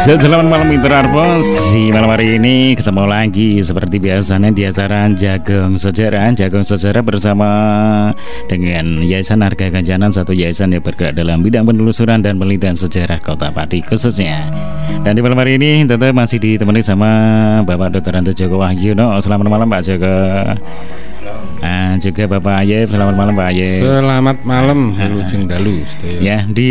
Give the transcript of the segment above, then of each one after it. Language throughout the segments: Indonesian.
Selamat malam Mitra Arbos. Di malam hari ini ketemu lagi seperti biasanya di acara Jagung Sejarah bersama dengan Yayasan Harga Ganjanan, satu yayasan yang bergerak dalam bidang penelusuran dan penelitian sejarah Kota Pati khususnya. Dan di malam hari ini tentu masih ditemani sama Bapak Dr. Anto Joko Wahyono. Selamat malam Pak Joko. Juga Bapak Ayep. Selamat malam Pak Ayep. Selamat malam Wilujeng Dalu. Ya, di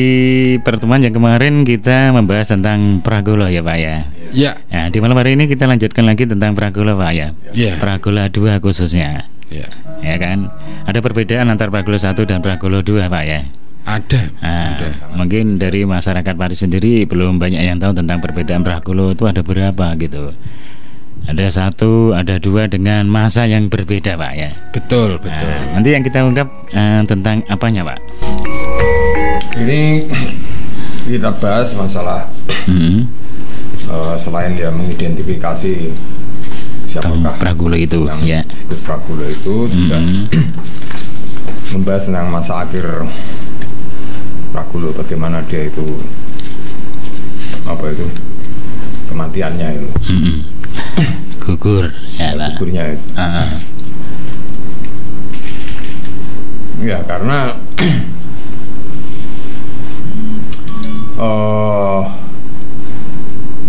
pertemuan yang kemarin kita membahas tentang Pragolo ya Pak ya. Ya. Nah, di malam hari ini kita lanjutkan lagi tentang Pragolo Pak ya. Ya. Pragola 2 khususnya. Ya. Ya kan. Ada perbedaan antara Pragolo 1 dan Pragolo 2 Pak ya. Ada. Mungkin dari masyarakat Pati sendiri belum banyak yang tahu tentang perbedaan Pragolo itu ada berapa gitu. Ada 1, ada 2 dengan masa yang berbeda Pak ya. Betul. Nanti yang kita ungkap tentang apanya Pak? Ini kita bahas masalah selain dia mengidentifikasi siapakah Pragolo itu yang ya. disebut Pragolo itu juga membahas tentang masa akhir Pragolo, bagaimana dia itu kematiannya itu. Gugur ya Pak. Gugurnya itu. Ya karena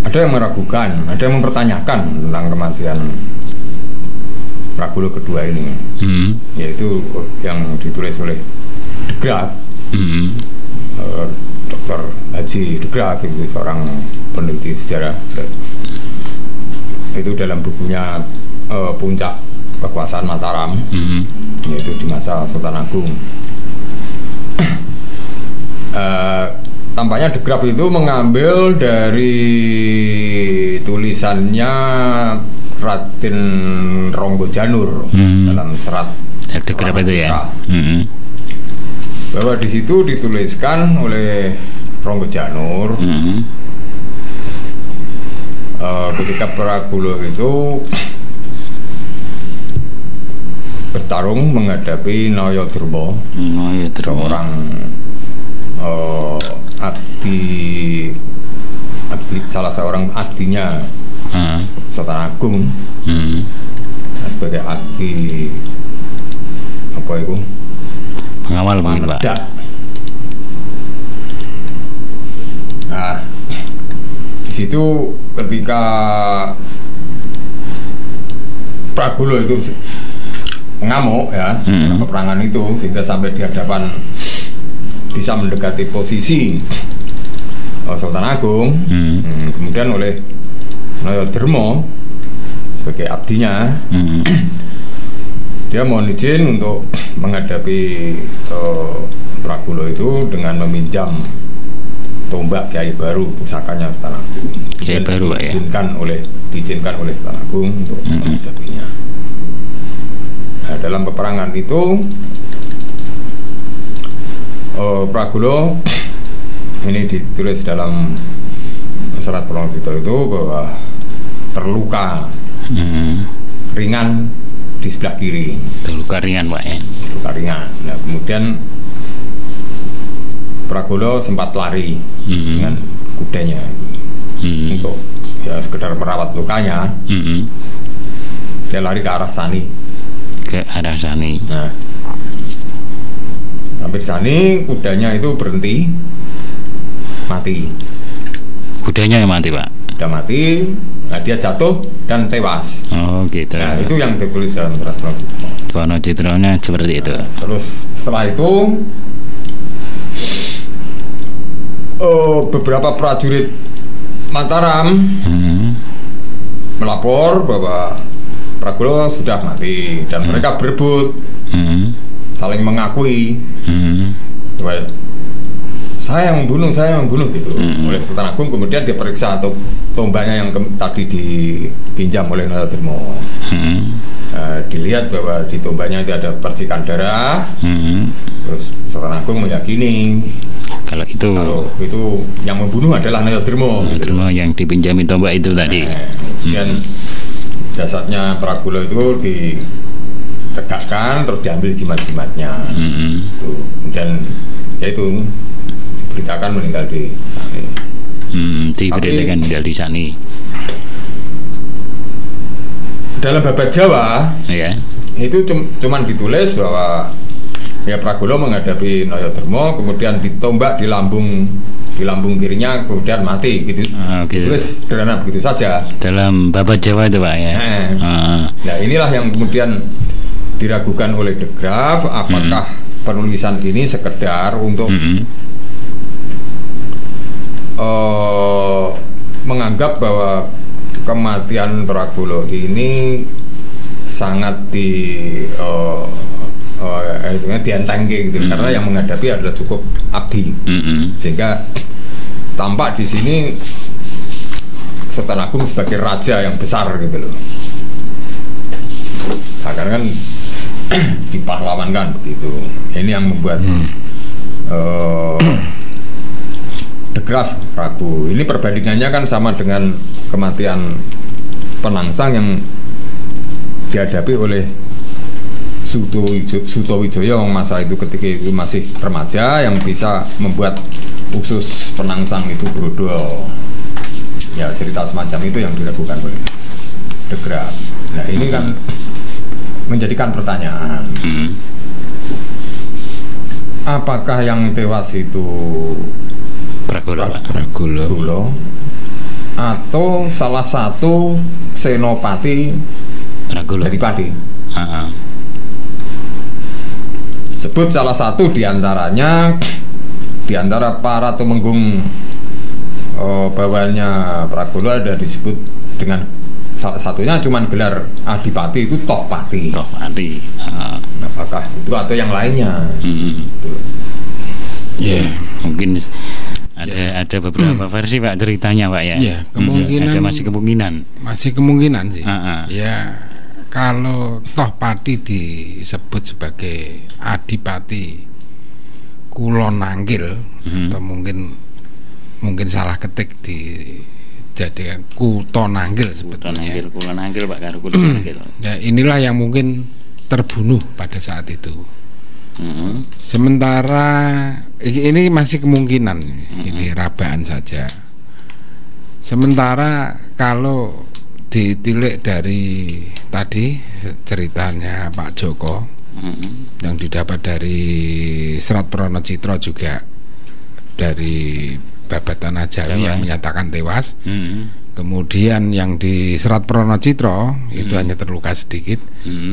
ada yang meragukan, ada yang mempertanyakan tentang kematian Pragolo kedua ini, yaitu yang ditulis oleh De Graaf, Dr. Haji De Graaf, itu seorang peneliti sejarah. Itu dalam bukunya Puncak Kekuasaan Mataram, yaitu di masa Sultan Agung. Tampaknya De Graaf itu mengambil dari tulisannya Raden Ronggo Janur dalam serat De Graaf itu ya. Bahwa di situ dituliskan oleh Ronggo Janur ketika Pragolo itu bertarung menghadapi Nayadharma, seorang salah seorang abdinya Sultan Agung, sebagai abdi pengawal mungkin Pak. Nah, di situ ketika Pragolo itu mengamuk ya dalam peperangan itu, sehingga sampai di hadapan bisa mendekati posisi Sultan Agung, kemudian oleh Nayadharma sebagai abdinya dia mohon izin untuk menghadapi Pragolo itu dengan meminjam tombak Kiai Baru, pusakanya Sultan Agung. Kiai Baru Pak ya. Diizinkan oleh Sultan Agung untuk menghadapinya. Nah, dalam peperangan itu Pragolo ini ditulis dalam serat Purwodadi itu bahwa terluka ringan di sebelah kiri. Terluka ringan Pak ya. Terluka ringan. Nah, kemudian Pragolo sempat lari dengan kudanya untuk ya sekedar merawat lukanya. Dia lari ke arah Sani. Nah, sampai di Sani kudanya itu berhenti, mati. Kudanya yang mati Pak. Udah mati, nah dia jatuh dan tewas. Oh gitu. Nah itu yang ditulis dalam surat Purwodadi seperti itu. Nah, terus setelah itu beberapa prajurit Mataram melapor bahwa Pragolo sudah mati dan mereka berebut, saling mengakui bahwa saya yang membunuh gitu oleh Sultan Agung. Kemudian dia periksa tombaknya yang tadi dipinjam oleh Nayadharma. Dilihat bahwa di tombaknya itu ada percikan darah. Terus Sultan Agung meyakini kalau itu yang membunuh adalah Nayadharma gitu. Yang dipinjamin tombak itu tadi. Kemudian jasadnya Pragolo itu ditegakkan, terus diambil jimat-jimatnya. Kemudian ya itu beritakan meninggal di sana. Diberitakan tinggal di sini. Dalam babat Jawa, Ya. itu cuman ditulis bahwa ya Pragolo menghadapi Noyodermo, kemudian ditombak di lambung kirinya, kemudian mati gitu. Gitu. Tulis sederhana begitu saja. Dalam babat Jawa itu Pak ya. Nah inilah yang kemudian diragukan oleh De Graaf, apakah penulisan ini sekedar untuk menganggap bahwa kematian Pragolo ini sangat dientengke gitu, karena yang menghadapi adalah cukup abdi, sehingga tampak di sini Sultan Agung sebagai raja yang besar gitu loh. Seakan kan dipahlawankan begitu. Ini yang membuat De Graaf ragu. Ini perbandingannya kan sama dengan kematian Penangsang yang dihadapi oleh Sutowijoyo yang masa itu ketika itu masih remaja, yang bisa membuat usus Penangsang itu brodol. Ya, cerita semacam itu yang diragukan oleh De Graaf. Nah ini kan menjadikan pertanyaan, apakah yang tewas itu Pragolo atau salah satu senopati dari Pati? Sebut salah satu diantaranya, diantara para tumenggung bawahannya Pragolo ada disebut dengan salah satunya cuman gelar Adipati, itu Tohpati. Apakah itu atau yang lainnya? Mungkin ada beberapa versi Pak ceritanya Pak ya. Kemungkinan masih kemungkinan sih. Ya, kalau Tohpati disebut sebagai Adipati Kulonanggil, atau mungkin salah ketik dijadikan Kutonanggil sebetulnya. Kulonanggil Pak, karo Kulonanggil. Ya, inilah yang mungkin terbunuh pada saat itu. Sementara ini masih kemungkinan, ini rabaan saja. Sementara kalau ditilik dari tadi ceritanya Pak Joko, yang didapat dari Serat Pronocitro, juga dari Babatan Ajawi yang menyatakan tewas. Kemudian yang di Serat Pronocitro itu hanya terluka sedikit,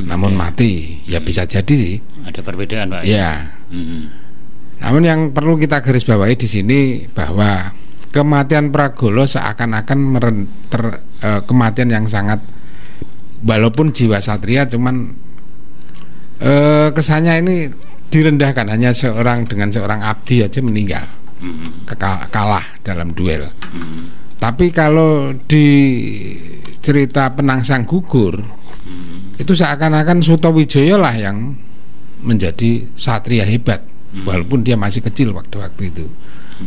namun mati. Ya bisa jadi sih. Ada perbedaan Pak. Ya. Namun yang perlu kita garis bawahi di sini bahwa kematian Pragolo seakan-akan kematian yang sangat, walaupun jiwa satria, cuman kesannya ini direndahkan, hanya dengan seorang abdi aja meninggal, kalah dalam duel. Tapi kalau di cerita Penangsang gugur, itu seakan-akan Sutowijoyo lah yang menjadi satria hebat, walaupun dia masih kecil waktu itu,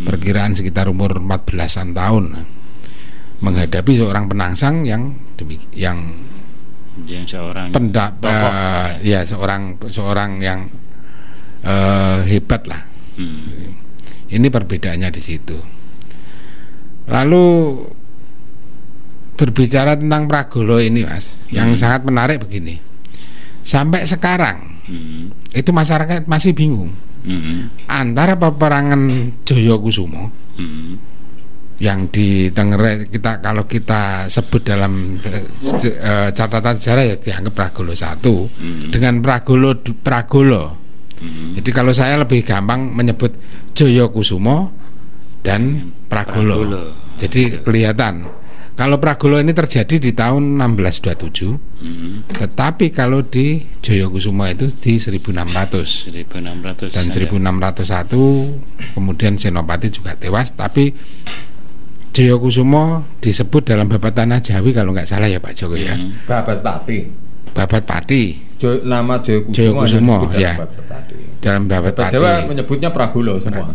perkiraan sekitar umur 14-an tahun, menghadapi seorang Penangsang yang seorang yang hebat lah. Ini perbedaannya di situ. Lalu berbicara tentang Pragolo ini Mas, yang sangat menarik begini. Sampai sekarang itu masyarakat masih bingung antara peperangan Jayakusumo yang di Tengere, kalau kita sebut dalam catatan sejarah ya dianggap Pragolo 1 dengan Pragolo. Jadi kalau saya lebih gampang menyebut Jayakusumo dan Pragolo. Jadi kelihatan kalau Pragolo ini terjadi di tahun 1627, tetapi kalau di Jayakusumo itu di 1600 dan 1601 kemudian Senopati juga tewas. Tapi Jayakusumo disebut dalam Babatan Ajawi kalau nggak salah ya Pak Joko ya. Babat Pati. Nama Jayakusumo ya. Dalam Babat Pati. Jawa menyebutnya Pragolo semua.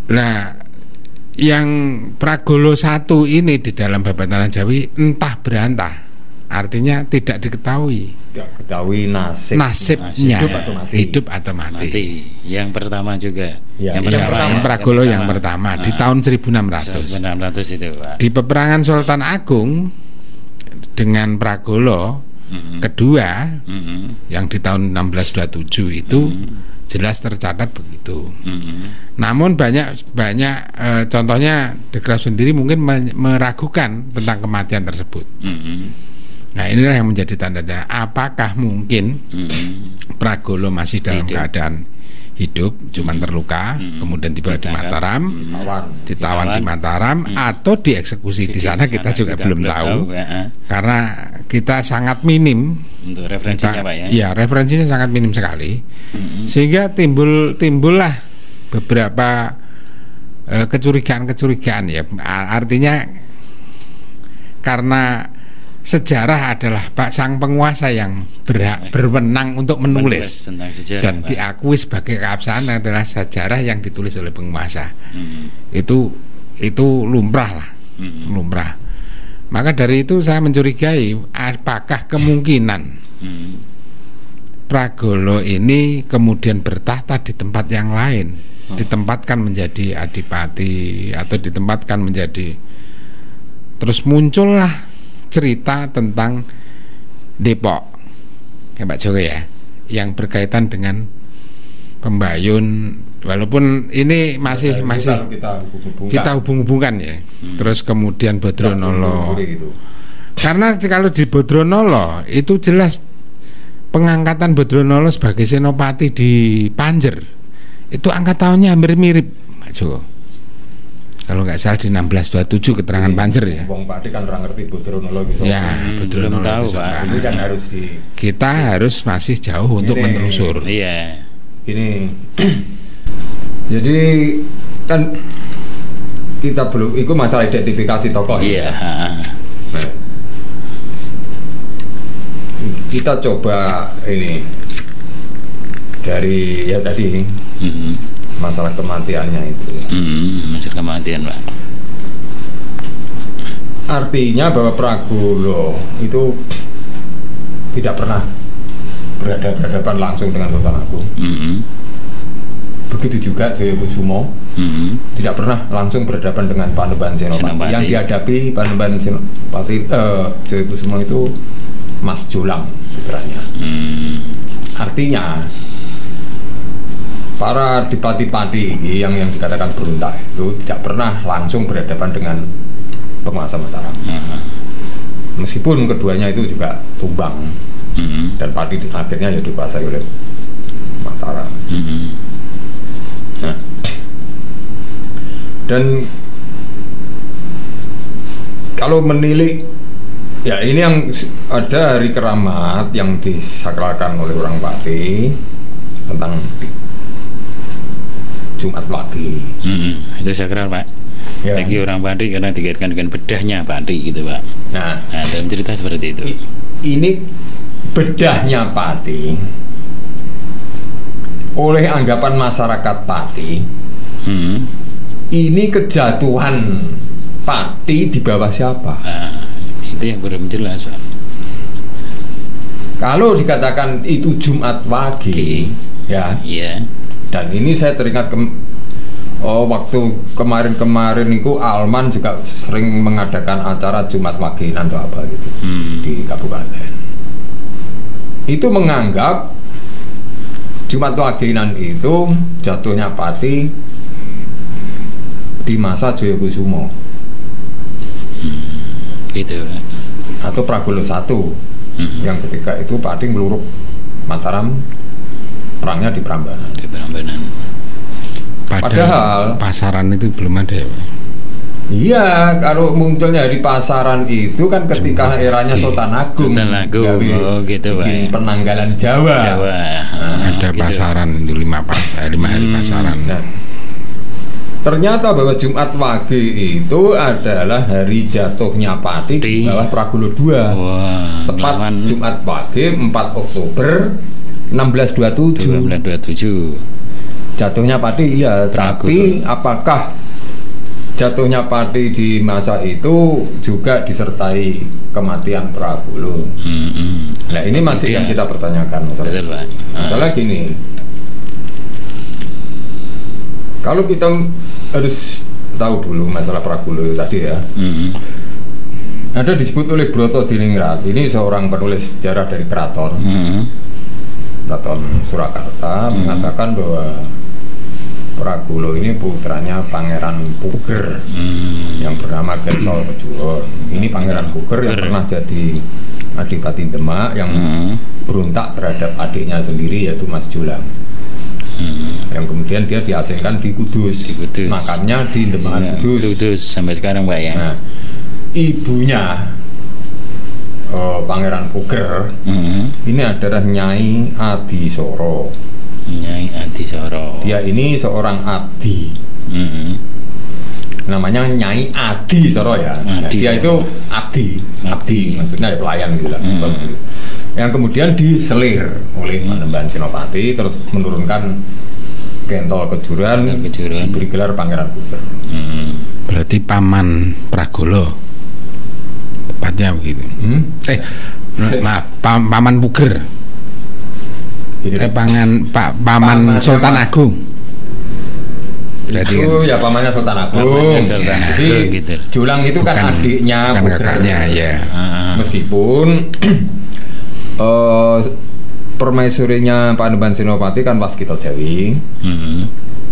Nah, yang Pragolo 1 ini di dalam Babatan Ajawi entah berantah artinya tidak diketahui nasibnya, hidup atau mati. Yang pertama juga. Yang Pragolo yang pertama di tahun 1600 itu, Pak. Di peperangan Sultan Agung dengan Pragolo kedua yang di tahun 1627 itu jelas tercatat begitu. Namun banyak contohnya De Graaf sendiri mungkin meragukan tentang kematian tersebut. Nah, inilah yang menjadi tandanya apakah mungkin Pragolo masih dalam keadaan hidup, cuman terluka, kemudian tiba di Mataram, ditawan di Mataram, atau dieksekusi di sana, kita juga belum tahu. Karena kita sangat minim untuk referensinya, Pak, ya. Ya, referensinya sangat minim sekali. Sehingga timbullah beberapa kecurigaan ya. Artinya karena sejarah adalah Pak sang penguasa yang berwenang untuk menulis sejarah, dan diakui sebagai keabsahan adalah sejarah yang ditulis oleh penguasa. Itu lumrah lah, lumrah. Maka dari itu saya mencurigai apakah kemungkinan Pragolo ini kemudian bertahta di tempat yang lain, ditempatkan menjadi adipati atau ditempatkan menjadi, terus muncullah cerita tentang Depok ya Pak Joko ya, yang berkaitan dengan Pembayun, walaupun ini masih kita hubung-hubungkan ya. Terus kemudian Bodronolo, karena kalau di Bodronolo itu jelas pengangkatan Bodronolo sebagai senopati di Panjer itu angka tahunnya hampir mirip Pak Joko. Kalau nggak salah di 1627 keterangan Panjer ya. Wong Pati kan orang ngerti Bodronolo gitu. Ya, Bodronolo tahu, Pak. Ini kan harus kita harus masih jauh untuk menelusur. Iya. Gini. Jadi kan kita belum, itu masalah identifikasi tokoh. Iya. Nah, kita coba ini dari ya tadi. Masalah kematiannya itu. Masalah kematian, Pak. Artinya bahwa Pragolo itu tidak pernah berhadapan langsung dengan Sultan Agung. Begitu juga Joyokusumo tidak pernah langsung berhadapan dengan Panembahan Senopati. Yang dihadapi Panembahan Senopati Joyokusumo itu Mas Jolang putranya. Artinya para dipati-pati yang dikatakan berontak itu tidak pernah langsung berhadapan dengan penguasa Mataram. Meskipun keduanya itu juga tumbang dan Pati akhirnya ya dikuasai oleh Mataram. Nah, dan kalau menilik ya ini yang ada hari keramat yang disakralkan oleh orang Pati tentang Jumat Wage. Itu sakral, Pak. Ya. Lagi orang Pati karena dikaitkan dengan bedahnya Pati gitu, Pak. Nah, dalam cerita seperti itu. Ini bedahnya Pati oleh anggapan masyarakat Pati. Ini kejatuhan Pati di bawah siapa? Nah, itu yang belum jelas, Pak. Kalau dikatakan itu Jumat Wage, ya. Iya. Dan ini saya teringat waktu kemarin itu Alman juga sering mengadakan acara Jumat Wagenan atau apa gitu di kabupaten. Itu menganggap Jumat Wagenan itu jatuhnya Pati di masa Joyokusumo. Gitu. Atau Pragolo I yang ketika itu Pati ngeluruk Mataram, perangnya di Prambanan. Padahal Pasaran itu belum ada ya. Iya, kalau munculnya hari Pasaran itu kan ketika eranya Sultan Agung. Gitu, bikin penanggalan Jawa. Ada gitu. Pasaran itu 5 hari Pasaran. Nah, ternyata bahwa Jumat Wage itu adalah hari jatuhnya Pati di bawah Pragolo II. Tepat Jumat Wage 4 Oktober 1627. Jatuhnya Pati iya, tapi apakah jatuhnya Pati di masa itu juga disertai kematian Pragolo. Nah ini masih yang kita pertanyakan masalah. Masalah gini, kalau kita harus tahu dulu masalah Pragolo tadi ya. Ada disebut oleh Broto Diningrat, ini seorang penulis sejarah dari Keraton Surakarta, mengatakan bahwa Pragolo ini putranya Pangeran Puger yang bernama Gentol Kejuron. Ini Pangeran Puger yang pernah jadi Adipati Demak yang berontak terhadap adiknya sendiri yaitu Mas Julang. Yang kemudian dia diasingkan di Kudus. Makamnya di Demak Kudus sampai sekarang Pak ya. Nah, ibunya Pangeran Puger ini adalah Nyai Adisoro. Nyai Adisoro. Dia ini seorang abdi. Namanya Nyai Adisoro ya. Nah, dia itu abdi, maksudnya pelayan gitu lah. Yang kemudian diselir oleh Panembahan Senopati, terus menurunkan Gentol Kejuran, diberi gelar Pangeran Puger. Berarti paman Pragolo. Tepatnya begitu. Maaf, paman Puger. Paman Sultan Agung. Berarti itu ya pamannya Sultan Agung. Jadi gitu. Julang itu bukan, kan adiknya, bukan kakaknya ya. Meskipun permaisurinya Panembahan Senopati kan Waskita Jawi.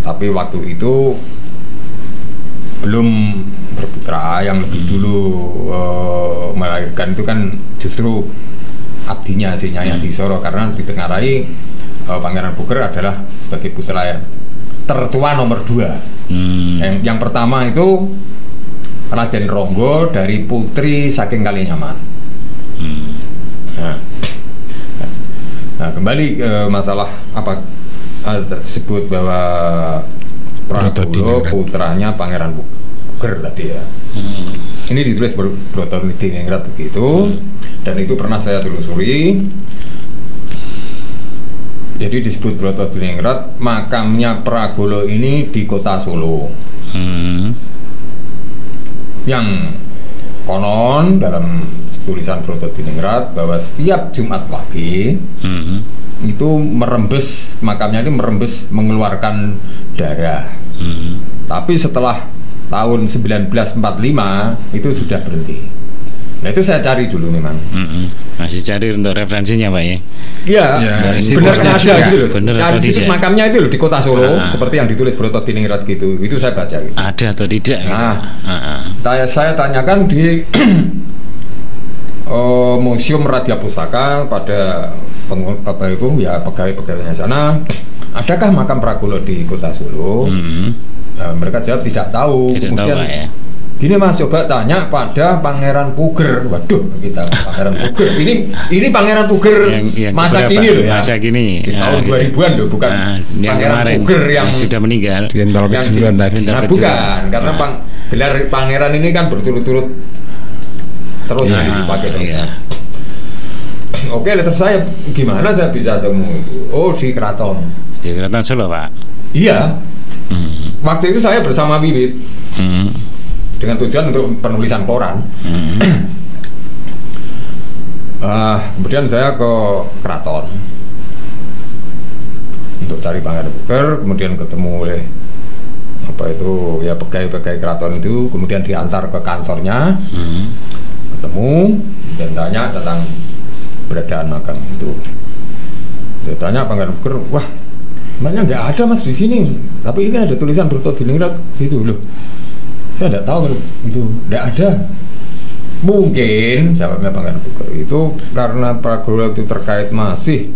Tapi waktu itu belum berputra. Yang lebih dulu melahirkan itu kan justru abdinya si Nyai Adisoro, karena ditengarai Pangeran Puger adalah sebagai putra yang tertua nomor 2. Yang pertama itu Raden Ronggo dari putri saking Kalinyamat. Nah kembali ke masalah apa disebut bahwa Pragolo putranya Pangeran Puger tadi ya. Ini ditulis Broto Diningrat begitu, dan itu pernah saya telusuri. Jadi disebut Broto Diningrat, makamnya Pragolo ini di kota Solo. Yang konon dalam tulisan Broto Diningrat bahwa setiap Jumat pagi itu merembes, makamnya ini merembes mengeluarkan darah. Tapi setelah tahun 1945 itu sudah berhenti. Nah itu saya cari dulu memang. Masih cari untuk referensinya Pak ya. Iya, benar ada gitu loh. Nah, situs makamnya itu loh di kota Solo, seperti yang ditulis Broto Diningrat gitu. Itu saya baca gitu. Ada atau tidak? Nah, saya tanyakan di Museum Radya Pustaka pada pegawai-pegawainya sana, adakah makam Pragolo di kota Solo? Nah, mereka jawab tidak tahu. Kemudian tahu, ya. Gini Mas, coba tanya pada Pangeran Puger. Waduh, kita Pangeran Puger. Ini Pangeran Puger yang masa kini loh ya. Masa kini. Di tahun 2000-an loh, bukan Pangeran Puger yang sudah meninggal. Gentol Kejuran tadi. Nah, bukan, karena gelar pangeran ini kan berturut-turut terus dipakai terus. Oke, terus saya gimana saya bisa temu itu? Oh, di Keraton. Di Keraton Solo, Pak. Iya. Waktu itu saya bersama Wiwit dengan tujuan untuk penulisan koran. Kemudian saya ke Keraton untuk cari Pangeran Puger, kemudian ketemu oleh pegawai-pegawai Keraton itu, kemudian diantar ke kantornya, ketemu dan tanya tentang keberadaan makam itu. Saya tanya Pangeran Puger, wah makanya nggak ada Mas di sini, tapi ini ada tulisan Broto Diningrat gitu loh. Saya tidak tahu itu, tidak ada. Mungkin jawabnya Pangeran Puger itu karena Pragolo itu terkait masih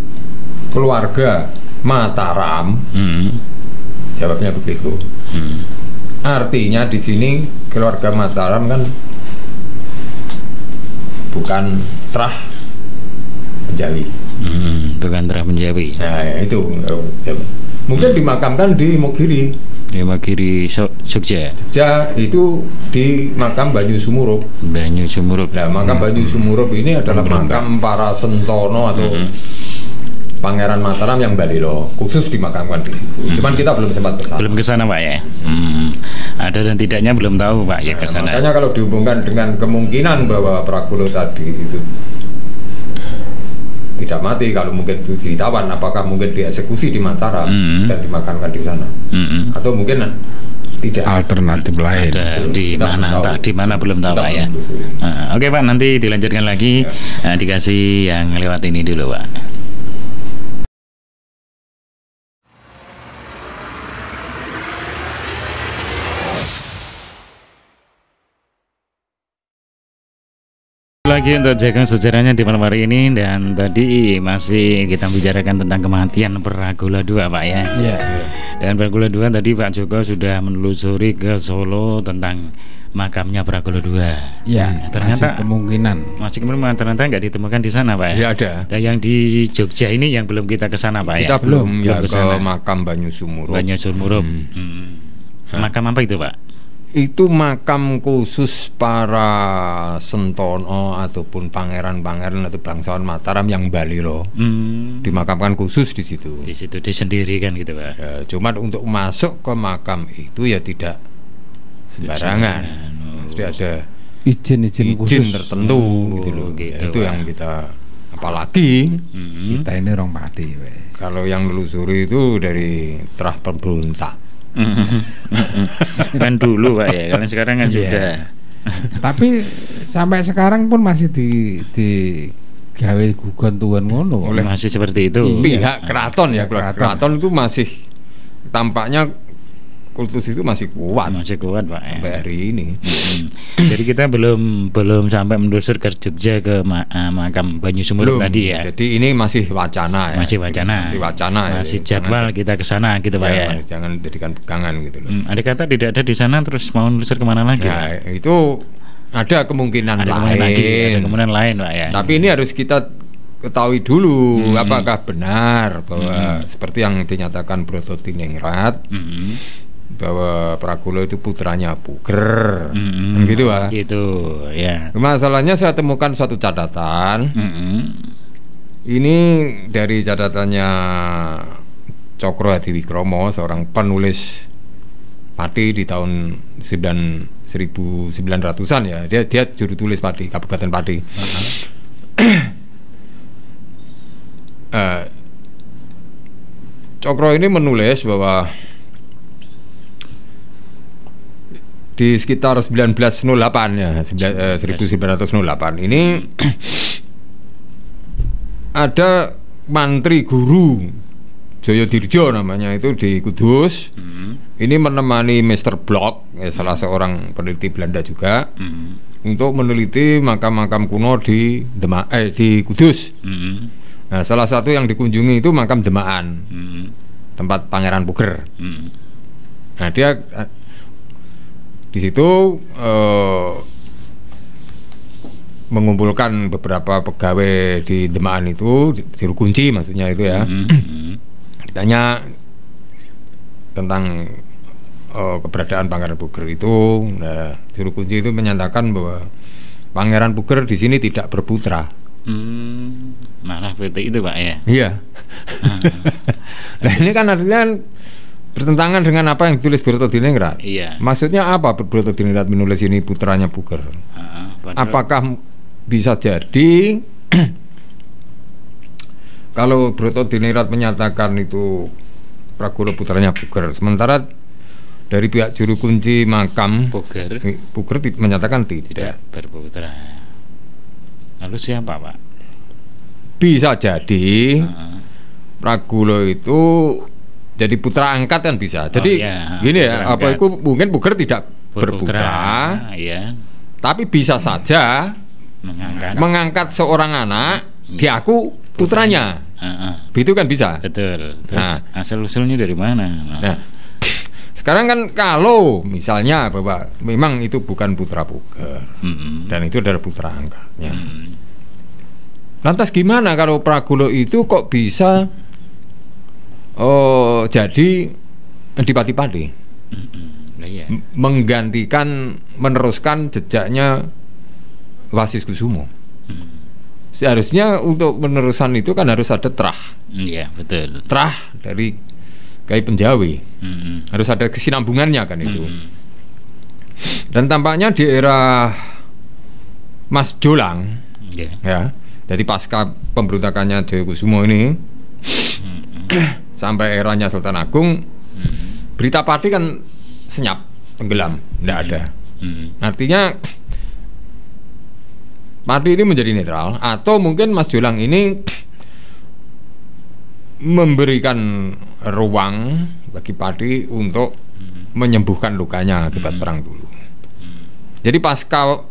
keluarga Mataram. Jawabnya begitu. Artinya di sini keluarga Mataram kan bukan Trah Benjawi. Bukan Trah Benjawi. Nah itu mungkin dimakamkan di Mogiri. Di Mogiri Jogja. Jogja itu di makam Banyu Sumurup. Banyu Sumurup. Nah makam Banyu Sumurup ini adalah makam para Sentono atau Pangeran Mataram yang Balilo khusus dimakamkan di situ. Cuman kita belum sempat ke sana. Belum ke sana Pak ya. Ada dan tidaknya belum tahu Pak ya ke sana. Makanya kalau dihubungkan dengan kemungkinan bahwa Prakulo tadi itu tidak mati, kalau mungkin itu ditawan, apakah mungkin dieksekusi di Mataram dan dimakamkan di sana, atau mungkin tidak alternatif lain di mana, entah di mana belum tahu Pak ya. Oke Pak, nanti dilanjutkan lagi ya. Dikasih yang lewat ini dulu Pak. Lagi untuk jaga sejarahnya di malam hari ini, dan tadi masih kita bicarakan tentang kematian Pragula II Pak ya. Iya. Dan Pragula II tadi Pak Joko sudah menelusuri ke Solo tentang makamnya Pragula II. Iya. Ternyata masih kemungkinan ternyata nggak ditemukan di sana Pak ya. Tidak ada. Dan yang di Jogja ini yang belum kita ke sana Pak kita ya. belum ya ke makam Banyu Sumurup. Makam apa itu Pak? Itu makam khusus para sentono ataupun pangeran-pangeran atau bangsawan Mataram yang Balilo. Dimakamkan khusus di situ. Di situ disendirikan gitu Pak. Ya, cuman untuk masuk ke makam itu ya tidak sembarangan. Mesti ada izin khusus tertentu gitu loh. Gitu, ya, itu yang kita, apalagi kita ini orang padi. Kalau yang nelusuri itu dari terah pemberontak. Kan dulu Pak ya, kalau sekarang kan sudah. Tapi sampai sekarang pun masih di gawe gugon tuan ngono. Masih seperti itu. Pihak keraton ya, keraton itu masih tampaknya kultus itu masih kuat. Masih kuat Pak ya. Sampai hari ini. Jadi kita belum sampai menelusur ke Jogja ke makam Banyu Sumurup tadi ya. Jadi ini masih wacana ya. Masih wacana. Masih jadwal kita ke sana gitu Pak ya. Jangan jadikan pegangan gitu loh. Ada kata tidak ada di sana terus mau menelusur kemana lagi? Ya, itu ada kemungkinan lain. Ada kemungkinan lain Pak ya. Tapi ini harus kita ketahui dulu apakah benar bahwa seperti yang dinyatakan Broto Tiningrat, bahwa Prakulo itu putranya Puger, kan gitu Pak. Gitu ya. Masalahnya saya temukan suatu catatan. Ini dari catatannya Cokro Hadiwikromo, seorang penulis Pati di tahun 1900-an ya. Dia juru tulis Pati, Kabupaten Pati. Cokro ini menulis bahwa di sekitar 1908 ya, 1908 ini ada mantri guru Joyodirjo namanya itu di Kudus. Ini menemani Mr. Blok, salah seorang peneliti Belanda juga, untuk meneliti makam-makam kuno di Kudus. Nah, salah satu yang dikunjungi itu makam Demaan, tempat Pangeran Puger. Nah, dia di situ mengumpulkan beberapa pegawai di Demaan itu, juru kunci maksudnya itu ya. Ditanya tentang keberadaan Pangeran Puger itu. Nah, juru kunci itu menyatakan bahwa Pangeran Puger di sini tidak berputra. Malah seperti itu Pak ya. Iya. Nah, ini kan artinya bertentangan dengan apa yang ditulis Broto Tiningrat. Iya. Maksudnya apa Broto Tiningrat menulis ini putranya Puger? Apakah bisa jadi kalau Broto Tiningrat menyatakan itu Prakulo putranya Puger, sementara dari pihak juru kunci makam Puger menyatakan tidak berputra. Lalu siapa Pak? Bisa jadi Prakulo itu jadi putra angkat kan bisa. Jadi gini ya, apa itu mungkin Puger tidak berputra, ya. Tapi bisa saja mengangkat seorang anak diaku putranya. Itu kan bisa. Betul. Terus asal usulnya dari mana? Nah, sekarang kan kalau misalnya bahwa memang itu bukan putra Puger dan itu adalah putra angkatnya. Lantas gimana kalau Prakulo itu kok bisa jadi Adipati-Pati, meneruskan jejaknya Wasis Kusumo. seharusnya untuk penerusan itu kan harus ada trah. Iya, betul. Trah dari Kyai Penjawi. Harus ada kesinambungannya kan itu. Dan tampaknya di era Mas Jolang, ya, jadi pasca pemberontakannya Jayakusumo ini sampai eranya Sultan Agung, berita pati kan senyap, tenggelam, tidak ada. Artinya pati ini menjadi netral, atau mungkin Mas Jolang ini memberikan ruang bagi pati untuk menyembuhkan lukanya akibat perang dulu. Jadi pasca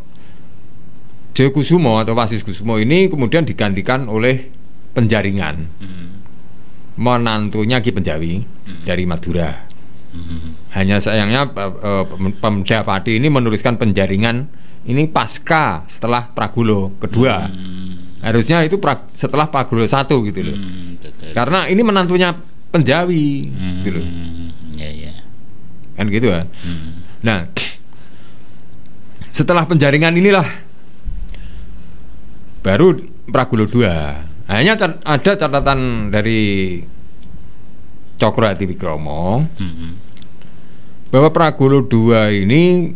Jayakusumo atau Wasiskusumo ini kemudian digantikan oleh Penjaringan, menantunya Ki Penjawi dari Madura. Hanya sayangnya Pemda Pati ini menuliskan Penjaringan ini pasca setelah Pragulo kedua. Harusnya itu setelah Pragulo 1 gitu loh. Karena ini menantunya Penjawi gitu loh. Kan gitu ya. Nah, setelah Penjaringan inilah baru Pragulo 2. Hanya ada catatan dari Cokro Hadiwikromo bahwa Pragulo 2 ini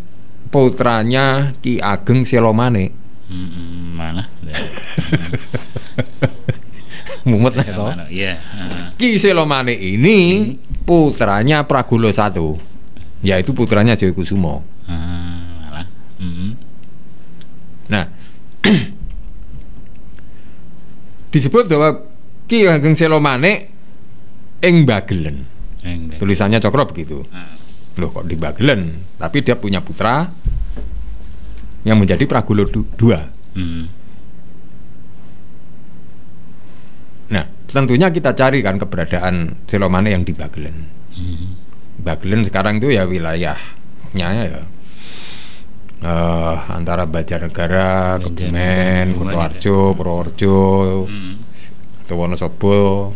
putranya Ki Ageng Selomane. Mana? Mumet nih toh. Ki Selomane ini putranya Pragulo 1, yaitu putranya Jayakusumo. Nah, disebut bahwa Ki Ageng Selomane ing Bagelen. Tulisannya Cokro begitu. Loh kok di Bagelen? Tapi dia punya putra yang menjadi Pragulo 2. Nah, tentunya kita cari kan keberadaan Selomane yang di Bagelen. Bagelen sekarang itu ya wilayahnya ya antara Banjarnegara, Kebumen, Kutoarjo, Purworejo, atau Wonosobo,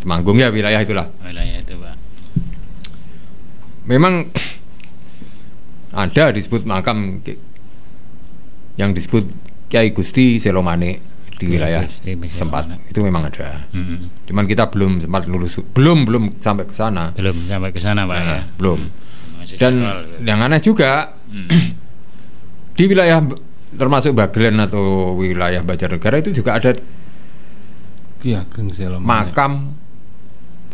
Temanggung, ya wilayah itulah. Wilayah itu, Pak. Memang ada disebut makam yang disebut Kyai Gusti Selomane di wilayah tempat itu memang ada. Cuman kita belum sempat lulus, belum sampai ke sana. Belum sampai ke sana, Pak. Ya. Belum. Dan yang aneh juga di wilayah termasuk Bagelen atau wilayah Banjarnegara itu juga ada Ki Ageng Selomane. Makam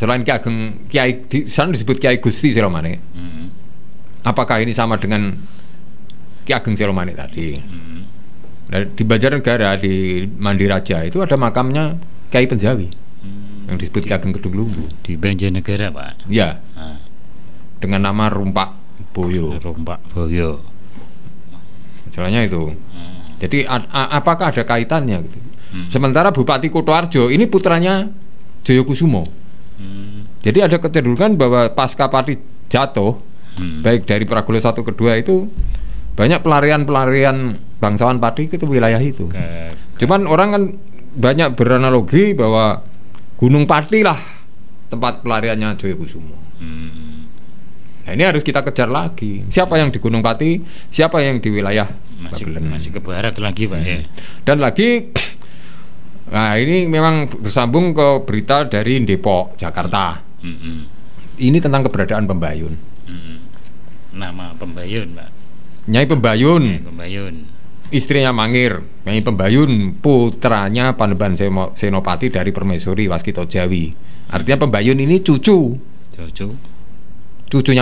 selain Ki Ageng, Kiai di sana disebut Kyai Gusti Selomane. Apakah ini sama dengan Ki Ageng Selomane tadi? Nah, di Banjarnegara di Mandiraja itu ada makamnya Kyai Penjawi yang disebut Ki Ageng Kedung Lumbu. Di Banjarnegara, Pak. Ya. Dengan nama Rumpak Boyo. Misalnya itu. Jadi apakah ada kaitannya gitu? Sementara Bupati Kutoarjo ini putranya Jayakusumo. Jadi ada kecenderungan bahwa pasca Pati jatuh, baik dari Pragulo 1 kedua itu banyak pelarian bangsawan Pati ke wilayah itu. Cuman orang kan banyak beranalogi bahwa Gunung Pati lah tempat pelariannya Jayakusumo. Nah, ini harus kita kejar lagi. Siapa yang di Gunung Pati, siapa yang di wilayah masih ke barat lagi, Pak. Ya. Dan lagi, nah ini memang bersambung ke berita dari Depok, Jakarta. Ini tentang keberadaan Pembayun. Nama Pembayun, Pak. Nyai Pembayun. Istrinya Mangir. Nyai Pembayun putranya Panembahan Senopati dari Permaisuri Waskito Jawi. Artinya Pembayun ini cucunya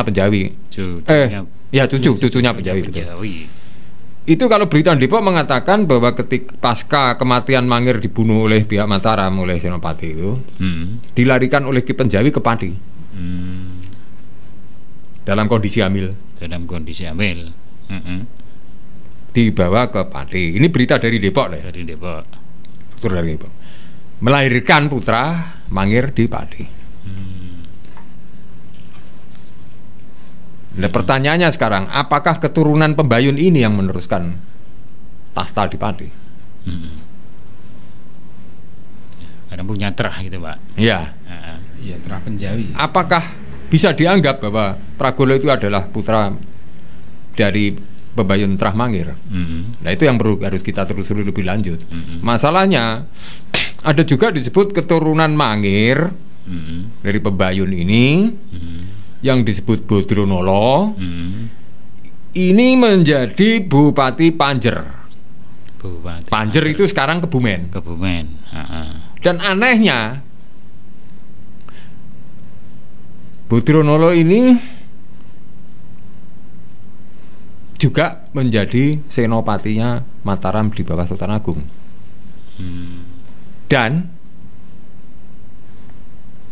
Penjawi. Cucunya Penjawi. Itu kalau berita Depok mengatakan bahwa ketika pasca kematian Mangir dibunuh oleh pihak Mataram oleh Senopati itu, dilarikan oleh Ki Penjawi ke Pati. Dalam kondisi hamil. Dibawa ke Pati. Ini berita dari Depok deh. Dari Depok. Melahirkan putra Mangir di Pati. Nah, pertanyaannya sekarang, apakah keturunan Pembayun ini yang meneruskan tahta di Pati? Karena punya terah gitu, Pak. Iya. Iya, terah Penjawi. Apakah bisa dianggap bahwa Pragulo itu adalah putra dari Pembayun Trah Mangir? Nah itu yang harus kita telusuri lebih lanjut. Masalahnya ada juga disebut keturunan Mangir dari Pebayun ini yang disebut Bodronolo. Ini menjadi Bupati Panjer. Panjer itu sekarang Kebumen. Dan anehnya Bodronolo ini juga menjadi senopatinya Mataram di bawah Sultan Agung. Dan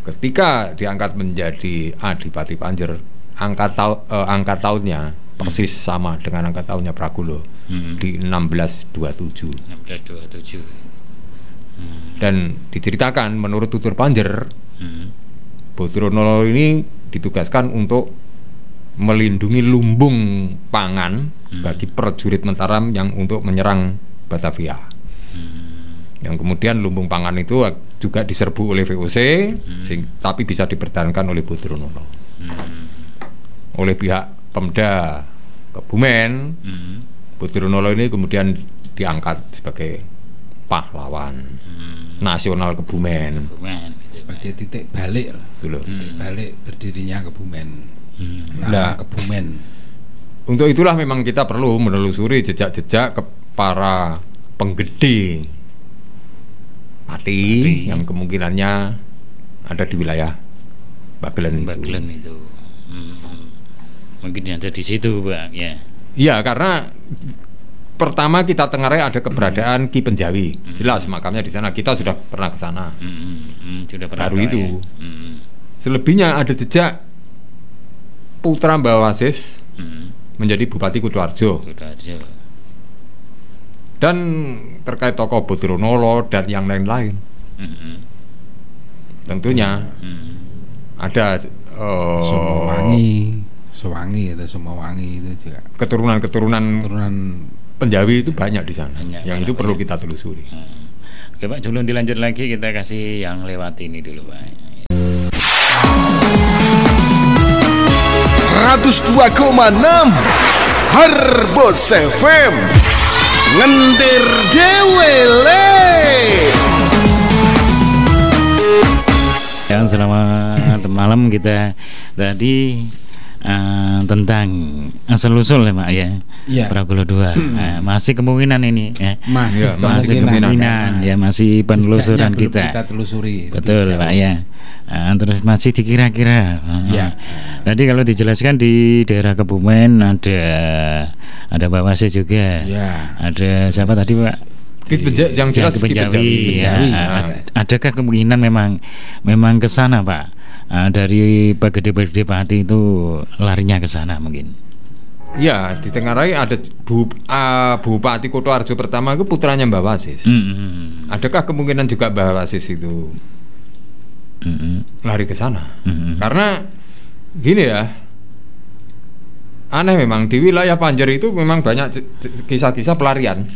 ketika diangkat menjadi Adipati Panjer, angkat tahunnya persis sama dengan angkat tahunnya Pragulo di 1627. Dan diceritakan menurut tutur Panjer, Bodronolo ini ditugaskan untuk melindungi lumbung pangan bagi prajurit Mataram yang untuk menyerang Batavia. Yang kemudian lumbung pangan itu juga diserbu oleh VOC, tapi bisa dipertahankan oleh Bodronolo. Oleh pihak Pemda Kebumen, Bodronolo ini kemudian diangkat sebagai pahlawan nasional Kebumen. Sebagai titik balik, titik balik berdirinya Kebumen. Nah, Kebumen. Untuk itulah memang kita perlu menelusuri jejak-jejak ke para penggede pati yang kemungkinannya ada di wilayah Bagelen itu. Mungkin ada di situ, Pak, ya. Iya, karena pertama kita tengarai ada keberadaan Ki Penjawi. Jelas makamnya di sana. Kita sudah pernah ke sana. Sudah pernah. Baru itu. Selebihnya ada jejak putra Mbah Wasis menjadi Bupati Kutoarjo. Dan terkait tokoh Bodronolo dan yang lain-lain. Tentunya ada Sewangi itu juga. Keturunan Penjawi itu banyak di sana. Yang itu perlu kita telusuri. Oke, Pak, sebelum dilanjut lagi kita kasih yang lewat ini dulu, Pak. 102,6 Harbos FM ngendir dewe le. Ya, selamat malam. Kita tadi tentang asal-usul ya, Pak, ya. Pragulo 2. Masih kemungkinan ini ya. Masih kemungkinan ya, masih penelusuran kita telusuri. Betul, Pak, ya. Terus masih dikira-kira. Tadi kalau dijelaskan di daerah Kebumen ada Mbak Wasis juga. Ada siapa tadi, Pak? Yang jelas Ki Penjawi. Adakah kemungkinan memang ke sana, Pak? Dari Bagede Pati itu larinya ke sana mungkin. Ya, di Tengarai ada Bupati Kutoarjo pertama itu putranya Mbah Wasis. Adakah kemungkinan juga Mbah Wasis itu lari ke sana? Karena gini ya, aneh memang di wilayah Panjer itu memang banyak kisah-kisah pelarian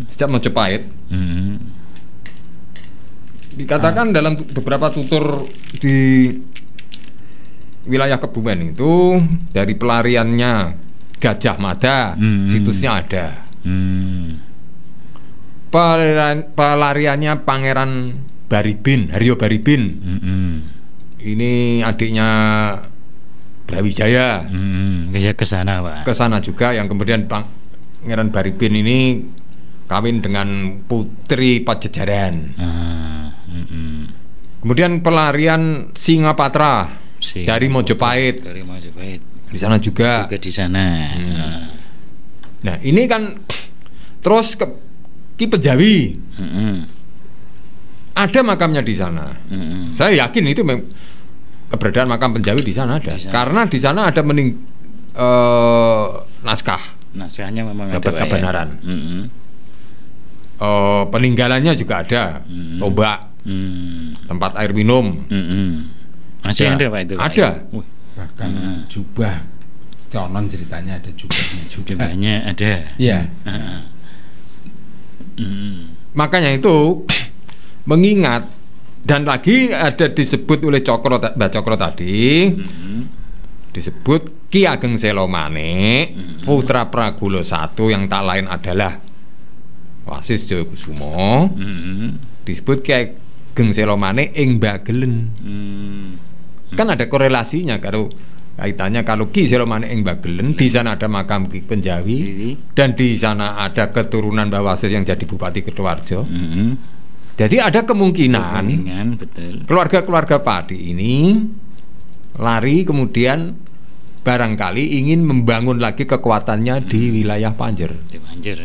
sejak Mojopahit. Dikatakan dalam beberapa tutur di wilayah Kebumen itu dari pelariannya Gajah Mada, situsnya ada. Pelariannya Pangeran Baribin, Haryo Baribin. Ini adiknya Brawijaya. Bisa ke sana, Pak. Ke sana juga, yang kemudian Pangeran Baribin ini kawin dengan putri Pajajaran. Kemudian pelarian Singapatra dari Mojopahit. Di sana juga di sana. Nah, ini kan terus ke Ki Penjawi. Ada makamnya di sana. Saya yakin itu keberadaan makam Penjawi di sana ada. Karena di sana ada naskah. Naskahnya memang dapat ada kebenaran. Peninggalannya juga ada. Tombak. Tempat air minum. Masih ada, Pak, itu, Pak? Ada. Bahkan jubah. Konon ceritanya ada jubahnya juga. Jubahnya ada. Iya. Makanya itu mengingat, dan lagi ada disebut oleh Mbak Cokro tadi, disebut Ki Ageng Selomane, putra Pragulo I, yang tak lain adalah Wasis Jayakusumo disebut Ki Ageng Selomane ing Bagelen. Kan ada korelasinya kaitannya kalau Ki Selomane ing Bagelen, di sana ada makam Ki Penjawi dan di sana ada keturunan Mbah Wasis yang jadi Bupati Kertowarjo. Jadi ada kemungkinan betul. Keluarga-keluarga Pati ini lari kemudian barangkali ingin membangun lagi kekuatannya di wilayah Panjer. Di Panjer.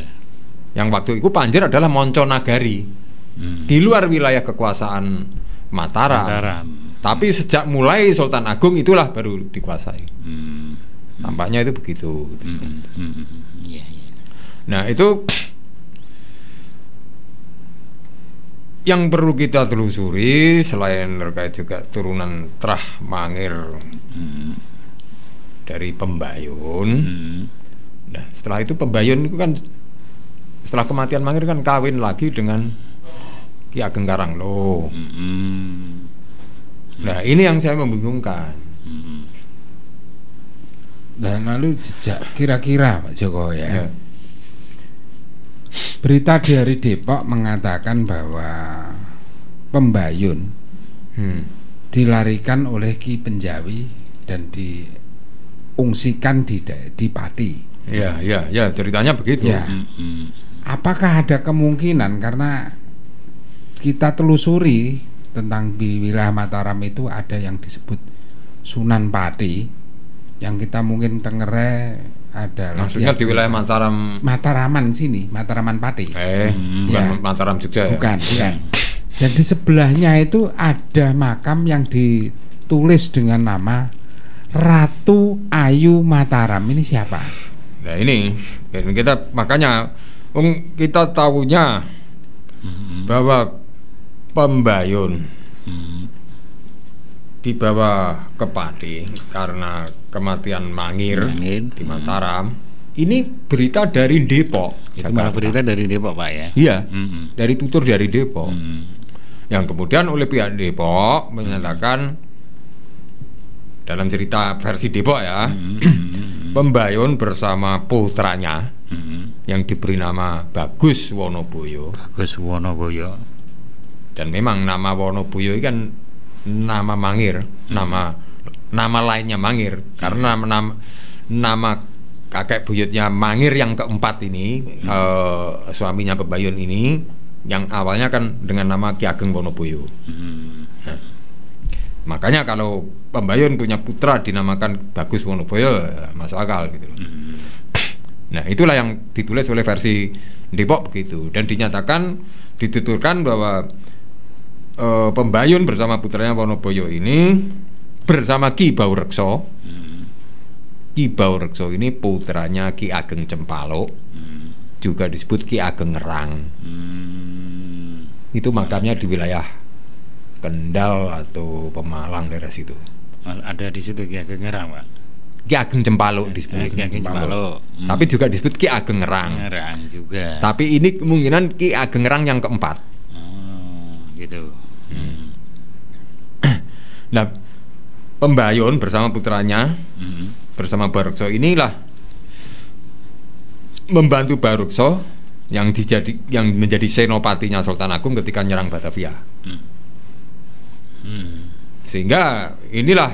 Yang waktu itu Panjer adalah Monconagari, di luar wilayah kekuasaan Mataram. Tapi sejak mulai Sultan Agung itulah baru dikuasai. Tampaknya itu begitu. Nah itu yang perlu kita telusuri selain terkait juga turunan Trah Mangir dari Pembayun. Nah setelah itu Pembayun itu kan setelah kematian Mangir kan kawin lagi dengan Ki Ageng Karanglo. Nah ini yang saya membingungkan. Dan lalu jejak kira-kira Pak Joko ya. Berita dari Depok mengatakan bahwa Pembayun dilarikan oleh Ki Penjawi dan diungsikan di Pati. Ya, ceritanya begitu. Ya. Apakah ada kemungkinan karena kita telusuri tentang di wilayah Mataram itu ada yang disebut Sunan Pati, yang kita mungkin tengere adalah maksudnya di wilayah Mataraman sini, Mataraman Pati. Bukan Mataram Jogja ya? Bukan. Dan di sebelahnya itu ada makam yang ditulis dengan nama Ratu Ayu Mataram. Ini siapa? Nah ini kita makanya kita tahunya bahwa Pembayun dibawa ke Pati karena kematian Mangir di Mataram. Ini berita dari Depok. Itu malah berita dari Depok Pak ya? Iya, dari tutur dari Depok. Yang kemudian oleh pihak Depok menyatakan dalam cerita versi Depok ya, Pembayun bersama putranya yang diberi nama Bagus Wonoboyo. Dan memang nama Wonoboyo kan nama Mangir, nama lainnya Mangir karena nama kakek buyutnya Mangir yang keempat ini, suaminya Pembayun ini yang awalnya kan dengan nama Ki Ageng Wonoboyo. Nah, makanya kalau Pembayun punya putra dinamakan Bagus Wonoboyo masuk akal gitu loh. Nah itulah yang ditulis oleh versi Depok begitu, dan dinyatakan dituturkan bahwa Pembayun bersama putranya Wonoboyo ini bersama Ki Baurekso. Ki Baurekso ini putranya Ki Ageng Cempaluk, juga disebut Ki Ageng Ngerang. Itu makamnya di wilayah Kendal atau Pemalang daerah situ. Ada di situ Ki Ageng Ngerang Pak. Ki Ageng Cempaluk disebut. Ki Ageng Cempaluk. Tapi juga disebut Ki Ageng Ngerang. Ngerang juga. Tapi ini kemungkinan Ki Ageng Ngerang yang keempat. Gitu. Nah, Pembayun bersama putranya bersama Baurekso inilah membantu Baurekso yang menjadi senopatinya Sultan Agung ketika nyerang Batavia. Sehingga inilah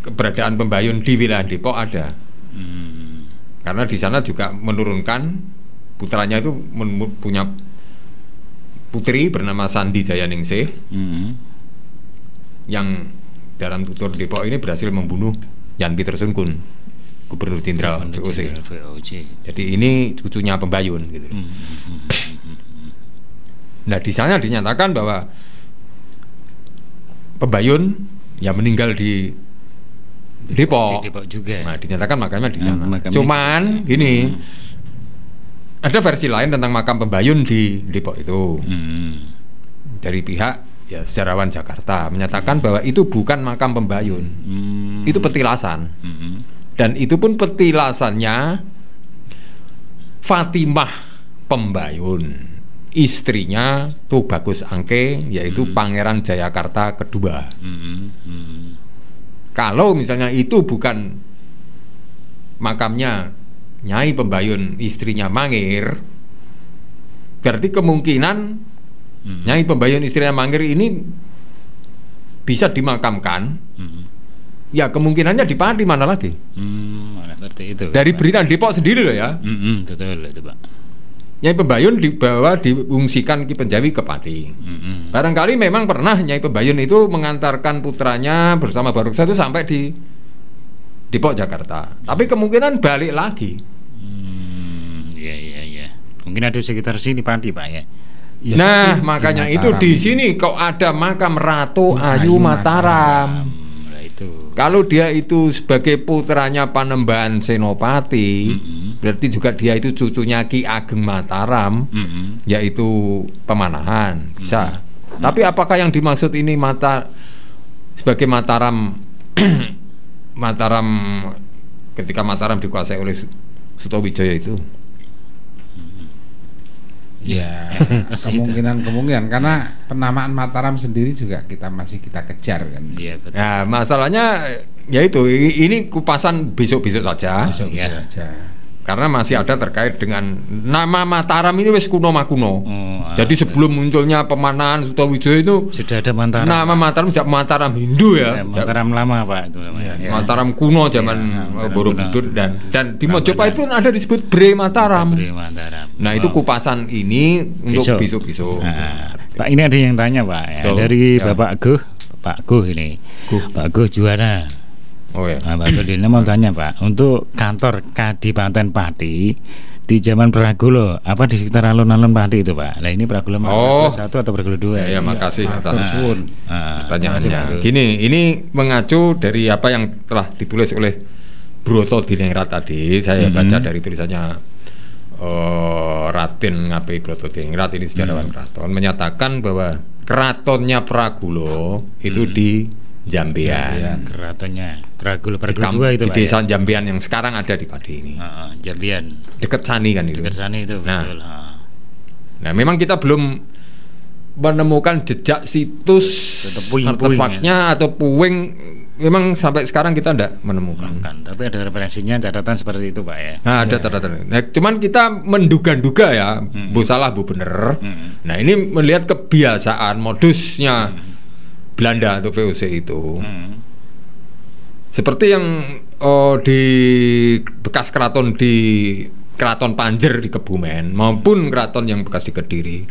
keberadaan Pembayun di wilayah Depok ada. Karena di sana juga menurunkan putranya itu punya putri bernama Sandi Jayaningsih, yang dalam tutur Depok ini berhasil membunuh Yan Pitersungkun, Gubernur Jenderal VOC. Jadi ini cucunya Pembayun gitu. Nah di sana dinyatakan bahwa Pembayun yang meninggal di Depok. Juga. Nah dinyatakan makamnya di sana. Cuman gini, ada versi lain tentang makam Pembayun di Depok itu. Dari pihak ya sejarawan Jakarta menyatakan bahwa itu bukan makam Pembayun. Itu petilasan. Dan itu pun petilasannya Fatimah Pembayun, istrinya tuh Bagus Angke, yaitu Pangeran Jayakarta kedua. Kalau misalnya itu bukan makamnya Nyai Pembayun istrinya Mangir, berarti kemungkinan Nyai Pembayun istrinya Mangir ini bisa dimakamkan. Ya kemungkinannya di Pati, mana lagi? Seperti itu. Dari berita Depok sendiri loh ya. Betul itu Pak. Nyai Pembayun dibawa diungsikan Ki Penjawi ke Pati. Barangkali memang pernah Nyai Pembayun itu mengantarkan putranya bersama Baruksa itu sampai di Depok Jakarta. Tapi kemungkinan balik lagi. Iya. Mungkin ada sekitar sini Pati Pak ya. Ya, Nah, tapi makanya di itu Mataram. di sini kok ada makam Ratu Ayu Mataram. Nah, itu. Kalau dia itu sebagai putranya Panembahan Senopati, berarti juga dia itu cucunya Ki Ageng Mataram, yaitu Pemanahan, bisa. Tapi apakah yang dimaksud ini sebagai Mataram Mataram ketika Mataram dikuasai oleh Sutawijaya itu? Ya, kemungkinan karena penamaan Mataram sendiri juga masih kita kejar kan. Iya betul. Nah, masalahnya ya itu ini kupasan besok-besok saja. Bisa Ya. aja. Karena masih ada terkait dengan nama Mataram ini wis kuno makuno. Jadi sebelum munculnya Pemanahan Sutawijaya itu Sudah ada Mataram. nama Mataram sejak Mataram Hindu ya. Mataram lama Pak itu namanya. Ya. Mataram kuno zaman Mataram Borobudur kuno. dan di Mojopahit pun ada disebut Bre Mataram. Bre Mataram. Nah, itu kupasan ini untuk besok-besok. Nah, Pak ini ada yang tanya Pak ya, Betul. dari Ya. Bapak Guh ini. Guh. Pak Guh juara. Oh ya. Nah, Pak Guh ini mau tanya Pak, untuk kantor Kadipaten Pati di zaman Pragolo, apa di sekitar alun-alun Pati itu Pak? Nah ini Pragolo Oh. 1 atau Pragolo 2? Ya, makasih atas Pun. pertanyaannya. Gini, ini mengacu dari apa yang telah ditulis oleh Broto Diningrat tadi. Saya baca dari tulisannya Raden Ngabe Broto Diningrat, ini sejarawan keraton, menyatakan bahwa keratonnya Pragolo itu di Jambean. Keratonnya Pragolo Di 2 itu di Pak desa ya? Jambean yang sekarang ada di Pati ini. Jambian, Dekat Sani kan itu. dekat sana itu. Nah. Betul. Nah, memang kita belum menemukan jejak situs Tetap puing-puing, artefaknya atau puing. Memang sampai sekarang kita tidak menemukan. Bukan, tapi ada referensinya, catatan seperti itu Pak ya. Nah, ada catatan. Nah, cuman kita menduga-duga ya, bu salah bu bener. Nah, ini melihat kebiasaan modusnya Belanda atau VOC itu. Seperti yang di bekas keraton di Keraton Panjer di Kebumen maupun keraton yang bekas di Kediri.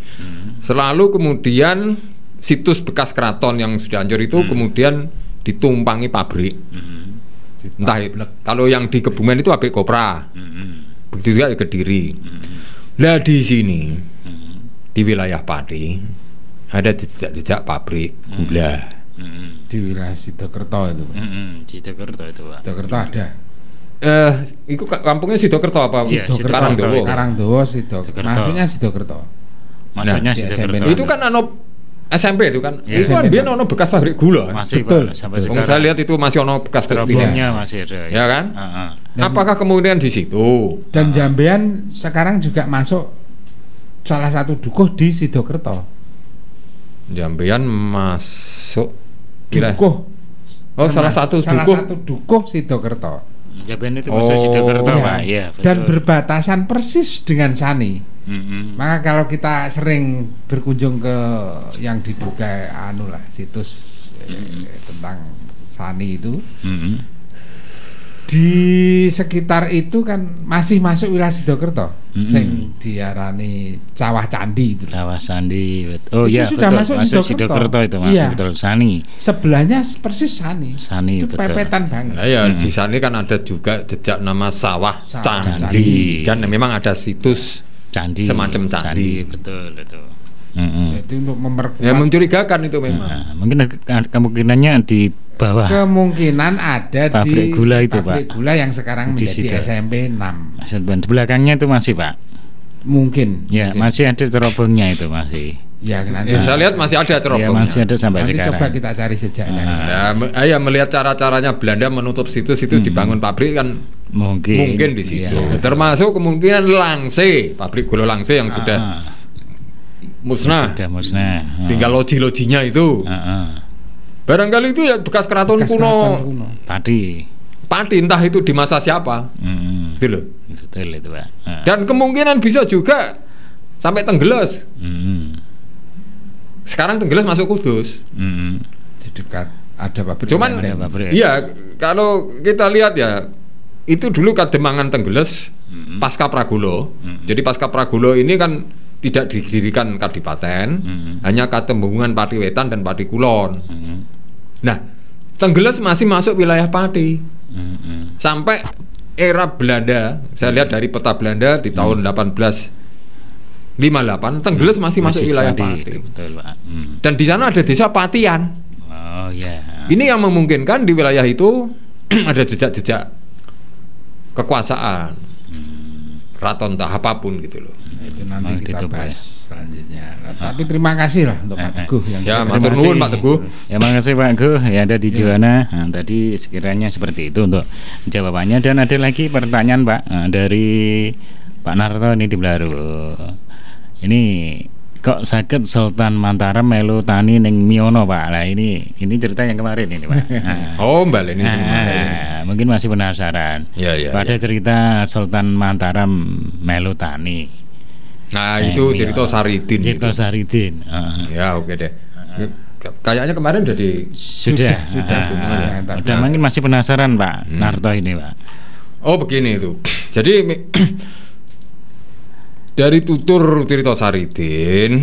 Selalu kemudian situs bekas keraton yang sudah hancur itu kemudian ditumpangi pabrik. Entah kalau yang di Kebumen itu pabrik kopra. Begitu juga di Kediri. Nah, di sini di wilayah Pati ada jejak-jejak pabrik gula. Di wilayah Sidokerto itu. Sidokerto itu Pak. Sidokerto ada. Itu kampungnya Sidokerto apa? Iya, Karangdowo. Karangdowo Sidokerto. Sidokerto. Maksudnya Sidokerto. Maksudnya Nah, di Sidokerto. SMP. Itu kan SMP itu kan. Iya, Itu kan SMP. biar ono bekas pabrik gula. Kan? Masih Betul, Pak, sampai betul. Saya sekarang. lihat itu masih ono bekas Terobongnya masih ada. Ya kan? Dan- Apakah kemudian di situ? Dan Jambean sekarang juga masuk salah satu dukuh di Sidokerto. Jambean masuk wilayah. Dukuh. Oh, salah satu dukuh Sidokerto. Jambian itu masuk Sidokerto Iya. Pak. Iya, betul. Dan berbatasan persis dengan Sani. Mm-mm. Maka kalau kita sering berkunjung ke yang diduga situs tentang Sani itu, Mm-mm. di sekitar itu kan masih masuk wilayah Sidokerto, sing diarani Cawah Candi itu. Sawah Sandi. Oh Itu iya, sudah betul. masuk Sidokerto itu masuk Iya. betul. Sani. Sebelahnya persis Sani. Sani, Itu betul. pepetan banget. Nah ya di sana kan ada juga jejak nama sawah Sawah Candi. Dan memang ada situs Candi. Semacam candi. betul itu. Mm-mm. Itu untuk memperkuat. ya mencurigakan itu memang. Nah, mungkin kemungkinannya di bawah Kemungkinan ada Pabrik di gula itu, pabrik Pak. gula yang sekarang Di menjadi situ. SMP 6. di belakangnya itu masih Pak. Mungkin. Ya, mungkin. masih ada terobongnya itu masih. Ya nanti. Ya, saya lihat masih ada Ya, cerobongnya. masih ada sampai Nanti sekarang. coba kita cari sejaknya. Nah, ya melihat cara-caranya Belanda menutup situs itu dibangun pabrik kan mungkin di situ. Iya. Termasuk kemungkinan Langse, pabrik gula Langse yang sudah musnah. Sudah musnah. Tinggal loji-lojinya itu. Barangkali itu ya bekas keraton Bekas kuno. keraton kuno. Padi. Pati entah itu di masa siapa. Gitu loh. Betul itu Pak. Dan kemungkinan bisa juga sampai Tenggeles. Sekarang Tenggeles masuk Kudus. Di dekat ada pabrik. Cuman iya, kalau kita lihat ya, itu dulu Kademangan Tenggeles pasca Pragulo. Jadi pasca Pragulo ini kan tidak didirikan kadipaten, hanya Katembungan, Pati Wetan dan Pati Kulon. Nah, Tenggeles masih masuk wilayah Pati. Sampai era Belanda, saya lihat dari peta Belanda di tahun 1858, Tenggeles masih masuk wilayah Pati. Betul, Pak. Dan di sana ada desa Patian. Oh ya. Ini yang memungkinkan di wilayah itu ada jejak-jejak kekuasaan keraton entah apapun gitu loh. Itu nanti kita gitu, bahas selanjutnya. Nah, tapi terima kasih lah untuk Pak Teguh yang Ya, matur nuwun Pak Teguh. Ya, makasih Pak Teguh ya ada di Juwana. Nah, tadi sekiranya seperti itu untuk jawabannya. Dan ada lagi pertanyaan Pak dari Pak Narto ini di Blaru. Ini kok sakit Sultan Mataram melu tani ning Miono Pak. Lah ini cerita yang kemarin ini Pak. Oh, Mbak Leni mungkin masih penasaran. Ya, Pada cerita Sultan Mataram melu tani. Nah, itu cerita Saridin. Cerita gitu. Saridin. Ya, oke deh. Kayaknya kemarin Sudah. Udah mungkin masih penasaran Pak Narto ini Pak. Oh, begini itu. Jadi dari tutur cerita Saridin,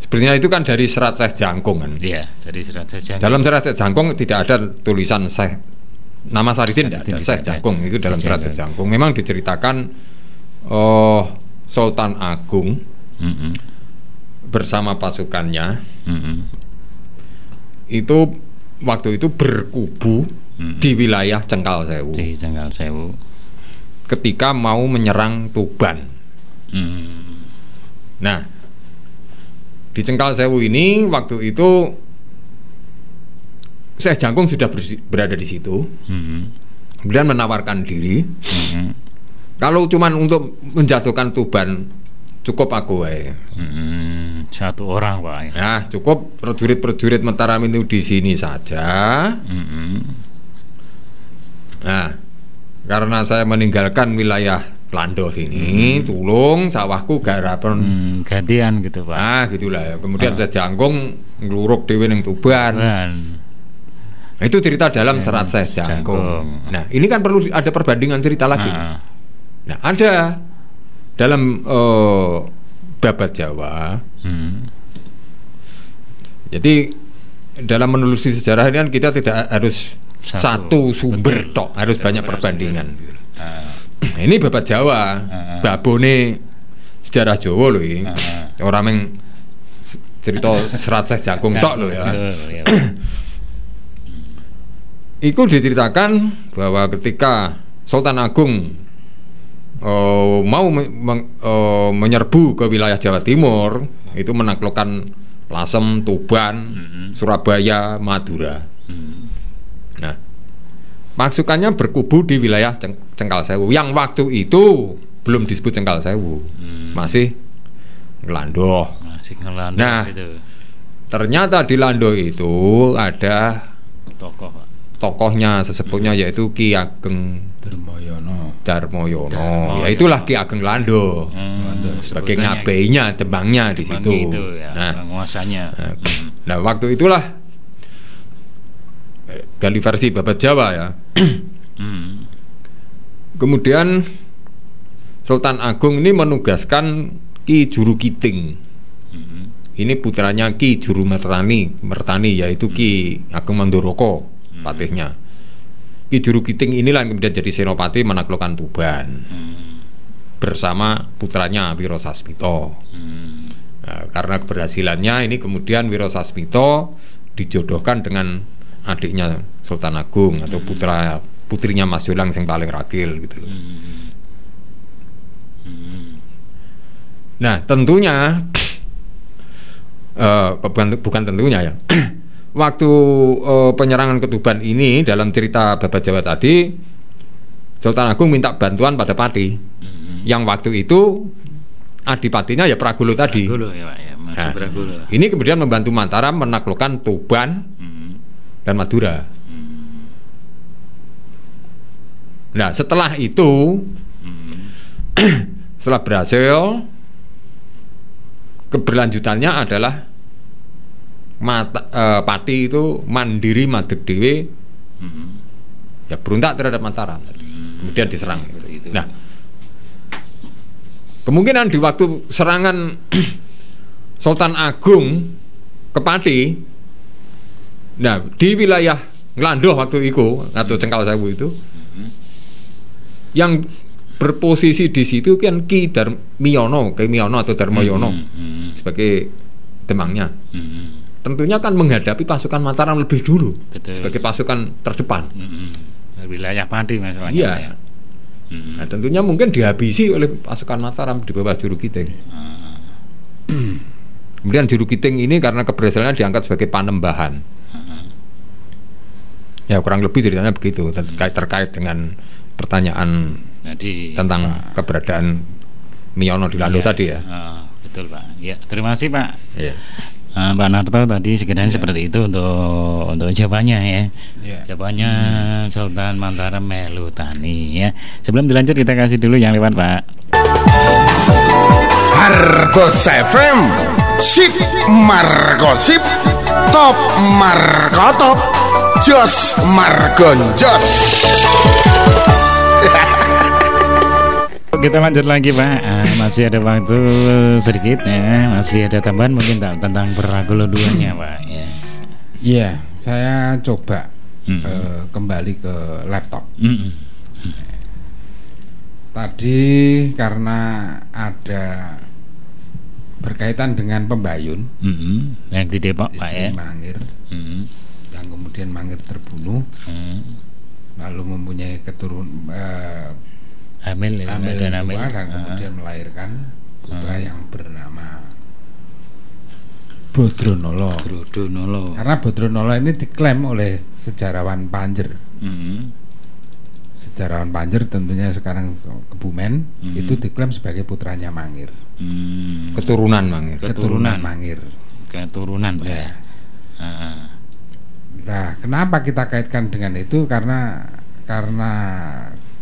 sebenarnya itu kan dari Serat Syekh Jangkung kan. Iya, dari Serat Syekh Jangkung. Dalam Serat Syekh Jangkung tidak ada tulisan Syekh, nama Saridin tidak ada. Syekh Jangkung itu dalam Serat Syekh Jangkung. Memang diceritakan Sultan Agung bersama pasukannya itu waktu itu berkubu di wilayah Cengkal Sewu. Di Cengkal Sewu. Ketika mau menyerang Tuban. Nah, di Cengkal Sewu ini waktu itu Syekh Jangkung sudah berada di situ. Kemudian menawarkan diri. Kalau cuman untuk menjatuhkan Tuban cukup aku satu orang Pak. Nah, cukup prajurit-prajurit Mataram itu di sini saja. Nah, karena saya meninggalkan wilayah Lando sini, Tulung, sawahku garapan gantian gitu Pak. Nah, gitulah. Kemudian Syekh Jangkung ngluruk dhewe ning Tuban. Nah, itu cerita dalam Serat Syekh Jangkung. Nah, ini kan perlu ada perbandingan cerita lagi. Nah, ada dalam Babat Jawa. Jadi dalam menelusuri sejarah ini kan kita tidak harus satu sumber tok, harus banyak perbandingan. Nah, ini Babat Jawa, babone sejarah Jawa loh ini. Orang yang cerita Serat Syekh Jangkung tok loh ya. Itu diceritakan bahwa ketika Sultan Agung mau menyerbu ke wilayah Jawa Timur, itu menaklukkan Lasem, Tuban, Surabaya, Madura. Nah, pasukannya berkubu di wilayah Cengkal Sewu, yang waktu itu belum disebut Cengkal Sewu, masih Ngelandoh. Nah, gitu. Ternyata di Lando itu ada tokohnya, sesepuhnya yaitu Ki Ageng Darmoyono. Ya itulah Ki Ageng Lando. Sebagai ngabeinya, tembangnya di situ. Ya, nah, penguasanya. Nah, waktu itulah dari versi Babat Jawa ya. Kemudian Sultan Agung ini menugaskan Ki Juru Kiting. Ini putranya Ki Juru Mertani, yaitu Ki Ageng Mandoroko, patihnya. Ki Juru Kiting inilah yang kemudian jadi senopati menaklukkan Tuban bersama putranya Wiro Sasmito. Nah, karena keberhasilannya ini kemudian Wiro Sasmito dijodohkan dengan adiknya Sultan Agung atau putrinya Mas Jolang yang paling ragil gitu loh. Nah, tentunya bukan tentunya ya. Waktu penyerangan ke Tuban ini dalam cerita Babat Jawa tadi, Sultan Agung minta bantuan pada Pati. Yang waktu itu adipatinya ya Pragulo tadi. Pragulo. Ini kemudian membantu Mataram menaklukkan Tuban dan Madura. Nah, setelah itu setelah berhasil, keberlanjutannya adalah Pati itu mandiri madeg dhewe, ya berontak terhadap Mataram, kemudian diserang. Nah, kemungkinan di waktu serangan Sultan Agung ke Pati, nah di wilayah Nglandoh waktu itu atau Cengkal Sewu itu, yang berposisi di situ kan Ki Miono atau Darmoyono sebagai demangnya. Tentunya kan menghadapi pasukan Mataram lebih dulu. Betul. Sebagai pasukan terdepan. Wilayah Pati masalahnya. Iya. Ya. Nah, tentunya mungkin dihabisi oleh pasukan Mataram di bawah Juru Kiting. Kemudian Juru Kiting ini karena keberhasilannya diangkat sebagai Panembahan. Ya kurang lebih ceritanya begitu terkait dengan pertanyaan tentang keberadaan Miono di Lando tadi ya. Betul Pak. Ya, terima kasih Pak. Ya. Pak Narto tadi sekiranya seperti itu untuk jawabannya ya. Jawabannya Sultan Mataram melu tani ya. Sebelum dilanjut kita kasih dulu yang lewat Pak. Harbos FM Sip Margosip Top Markotop Jos Margonjos. Kita lanjut lagi Pak, masih ada waktu sedikit ya, masih ada tambahan mungkin tentang Pragulo 2-nya Pak ya. Iya, saya coba kembali ke laptop. Tadi karena ada berkaitan dengan Pembayun yang di Depok Pak ya, Mangir, yang kemudian Mangir terbunuh, lalu mempunyai hamil dan kemudian melahirkan putra yang bernama Bodronolo. Karena Bodronolo ini diklaim oleh sejarawan Panjer. Sejarawan Panjer tentunya sekarang Kebumen itu diklaim sebagai putranya Mangir. Keturunan Mangir. Keturunan Pak. Ya. Nah, kenapa kita kaitkan dengan itu? Karena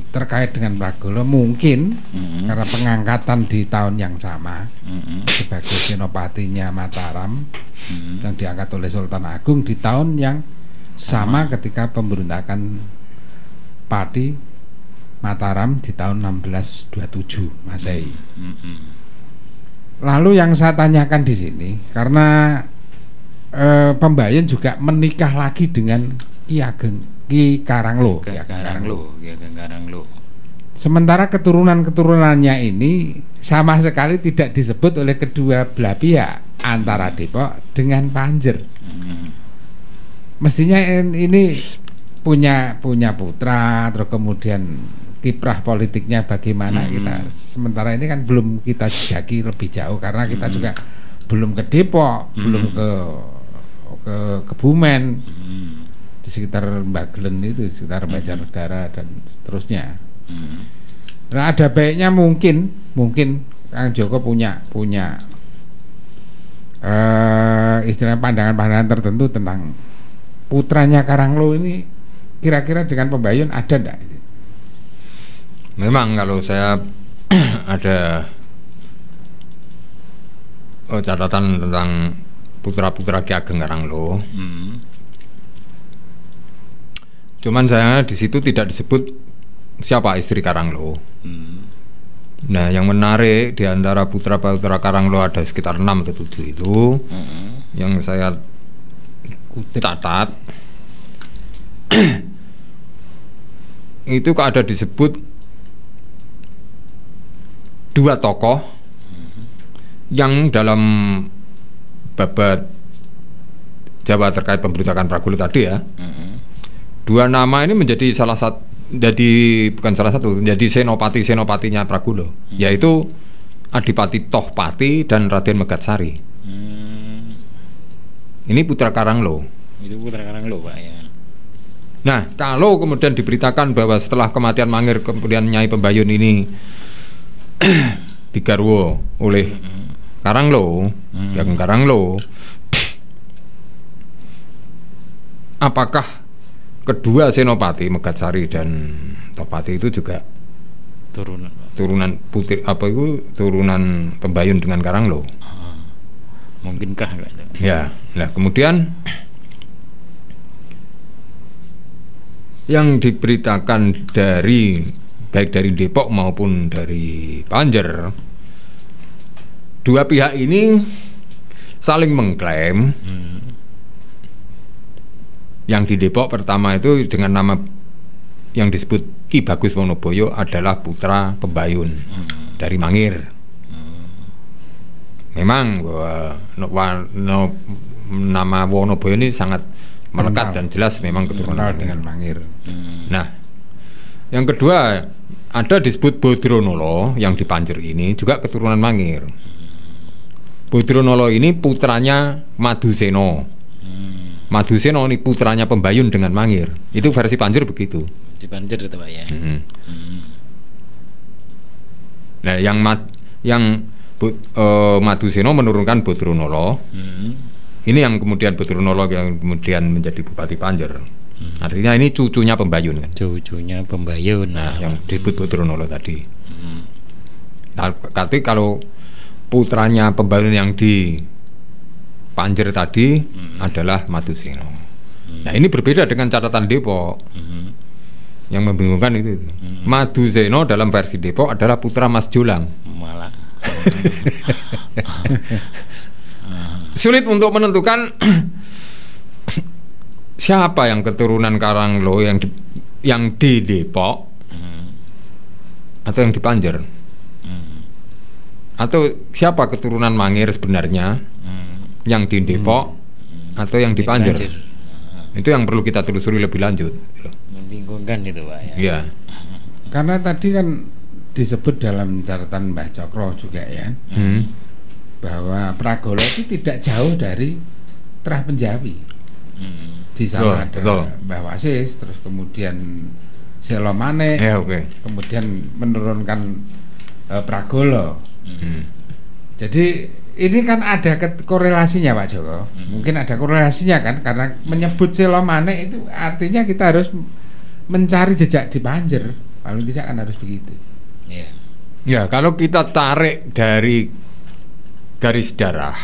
terkait dengan Pragulo mungkin karena pengangkatan di tahun yang sama sebagai senopatinya Mataram yang diangkat oleh Sultan Agung di tahun yang sama ketika pemberontakan Pati Mataram di tahun 1627 Masehi. Lalu yang saya tanyakan di sini karena Pembayun juga menikah lagi dengan Ki Karanglo. Sementara keturunannya ini sama sekali tidak disebut oleh kedua belah pihak antara Depok dengan Panjer. Mestinya ini punya putra, terus kemudian kiprah politiknya bagaimana kita. Sementara ini kan belum kita jejaki lebih jauh karena kita juga belum ke Depok, belum ke Kebumen. Di sekitar Bagelen itu, sekitar Banjarnegara dan seterusnya. Nah, ada baiknya mungkin Kang Joko punya istilah pandangan-pandangan tertentu tentang putranya Karanglo ini kira-kira dengan Pembayun ada enggak? Memang kalau saya ada catatan tentang putra-putra Ki Ageng Karanglo. Cuman sayangnya di situ tidak disebut siapa istri Karanglo. Nah, yang menarik di antara putra-putra Karanglo ada sekitar 6 atau 7 itu yang saya catat itu ada disebut 2 tokoh yang dalam babat Jawa terkait pemberontakan Pragulo tadi ya. 2 nama ini menjadi menjadi senopatinya Pragulo, yaitu Adipati Tohpati dan Raden Megatsari. Ini putra Karanglo. Itu putra Karanglo Pak ya. Nah, kalau kemudian diberitakan bahwa setelah kematian Mangir kemudian Nyai Pembayun ini digarwa oleh Karanglo, Ki Ageng Karanglo, apakah kedua senopati Megatsari dan Tohpati itu juga turunan Putir apa itu turunan Pembayun dengan Karanglo. Mungkinkah? Ya, nah kemudian yang diberitakan baik dari Depok maupun dari Panjer, dua pihak ini saling mengklaim. Yang di Depok pertama itu dengan nama yang disebut Ki Bagus Wonoboyo adalah putra Pembayun dari Mangir. Memang nama Wonoboyo ini sangat melekat dan jelas memang keturunan dengan Mangir. Nah, yang kedua ada disebut Bodronolo yang di Panjer ini juga keturunan Mangir. Bodronolo ini putranya Maduseno. Maduseno ini putranya Pembayun dengan Mangir. Itu versi Panjer begitu. Di Panjer itu Pak ya. Nah, yang Maduseno menurunkan Bodronolo. Ini yang kemudian Bodronolo yang kemudian menjadi Bupati Panjer. Artinya ini cucunya Pembayun kan. Cucunya Pembayun. Nah, yang disebut Bodronolo tadi. Nah, berarti kalau putranya Pembayun yang di Panjer tadi adalah Maduseno. Nah, ini berbeda dengan catatan Depok. Yang membingungkan itu. Maduseno dalam versi Depok adalah putra Mas Jolang. Malah sulit untuk menentukan siapa yang keturunan Karanglo yang di Depok atau yang di Panjer, atau siapa keturunan Mangir sebenarnya yang di Depok atau yang di Panjer. Itu yang perlu kita telusuri lebih lanjut. Membingungkan itu Pak ya. Iya. Karena tadi kan disebut dalam catatan Mbah Cokro juga ya, bahwa Pragolo itu tidak jauh dari Trah Penjawi. Di sana ada Mbah Wasis, terus kemudian Selomane, kemudian menurunkan Pragolo. Jadi ini kan ada korelasinya Pak Joko. Mungkin ada korelasinya kan, karena menyebut Selomane itu artinya kita harus mencari jejak di Panjer. Paling tidak kan harus begitu. Ya, kalau kita tarik dari garis darah,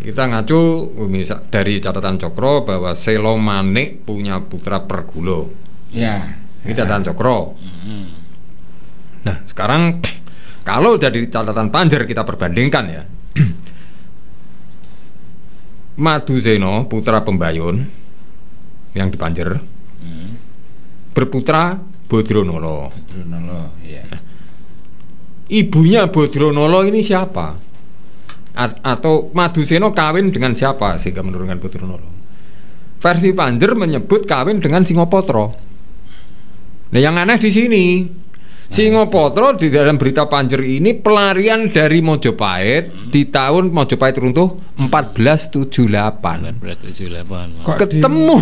kita ngacu misal dari catatan Cokro bahwa Selomane punya putra Pergulo. Ya. Ini catatan Cokro. Nah, sekarang kalau dari catatan Panjer kita perbandingkan ya, Maduseno putra Pembayun yang di Panjer berputra Bodronolo. Ya. Ibunya Bodronolo ini siapa? Atau Maduseno kawin dengan siapa sehingga menurunkan Bodronolo? Versi Panjer menyebut kawin dengan Singopotro. Nah, yang aneh di sini, Singopotro di dalam berita Panjer ini pelarian dari Mojopahit di tahun Mojopahit runtuh 1478. Ketemu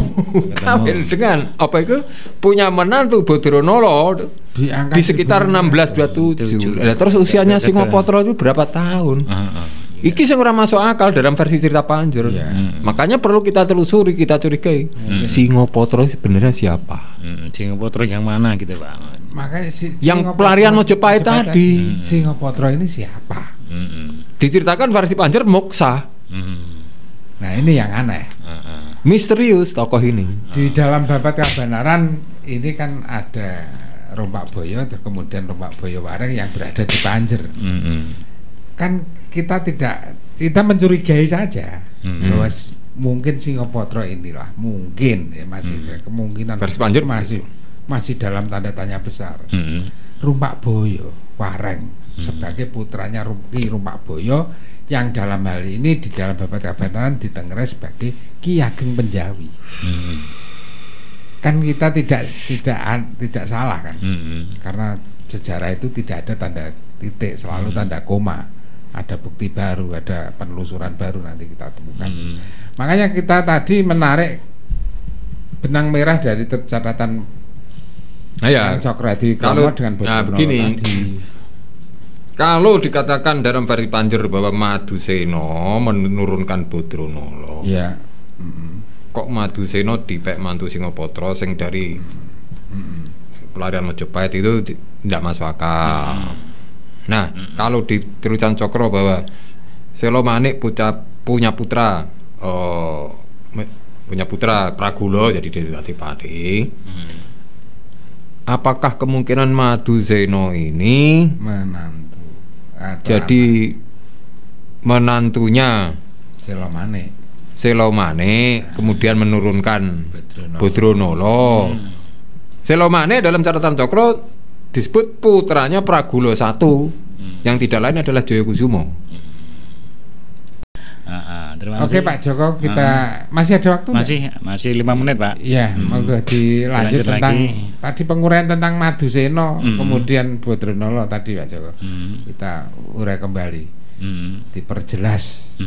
kawin dengan apa itu? Punya menantu Bodronolo di sekitar 1627. Nah, terus usianya Singopotro itu berapa tahun? Iki sing ora masuk akal dalam versi cerita Panjer. Makanya perlu kita telusuri, kita curigai. Singopotro sebenarnya siapa? Singopotro yang mana gitu Pak? Makanya yang pelarian Mojopahit tadi. Singopotro ini siapa? Diceritakan versi Panjer Moksa. Nah, ini yang aneh. Misterius tokoh ini. Di dalam Babat Kabanaran ini kan ada Rompak Boyo, terus kemudian Rompak Boyo Wareng yang berada di Panjer. Kan kita mencurigai saja bahwa mungkin Singopotro inilah mungkin ya, masih kemungkinan versi Panjer masih dalam tanda tanya besar. Rompak Boyo Wareng sebagai putranya Ki Rompak Boyo yang dalam hal ini di dalam Babat Kabanaran ditengarai sebagai Ki Ageng Penjawi. Kan kita tidak salah kan, karena sejarah itu tidak ada tanda titik, selalu tanda koma. Ada bukti baru, ada penelusuran baru nanti kita temukan. Makanya kita tadi menarik benang merah dari catatan Cokradi Kromo dengan begini tadi. Kalau dikatakan dalam versi Panjer bahwa Maduseno menurunkan Bodronolo, ya. Kok Maduseno dipek mantu Singopotro sing dari pelarian Mojopahit itu tidak masuk akal. Nah, kalau di Trucan Cokro bahwa Selomanik punya putra Pragulo jadi Adipati. Apakah kemungkinan Maduseno ini menantu jadi menantunya Selomane kemudian menurunkan Budronolo. Selomane dalam catatan Cokro disebut putranya Pragulo I yang tidak lain adalah Jayakusumo. Oke Pak Joko, kita masih ada waktu? Masih 5 menit Pak. Iya, monggo dilanjut tentang lagi. Tadi penguraian tentang Maduseno, kemudian Budronolo tadi Pak Joko. Kita urai kembali, diperjelas.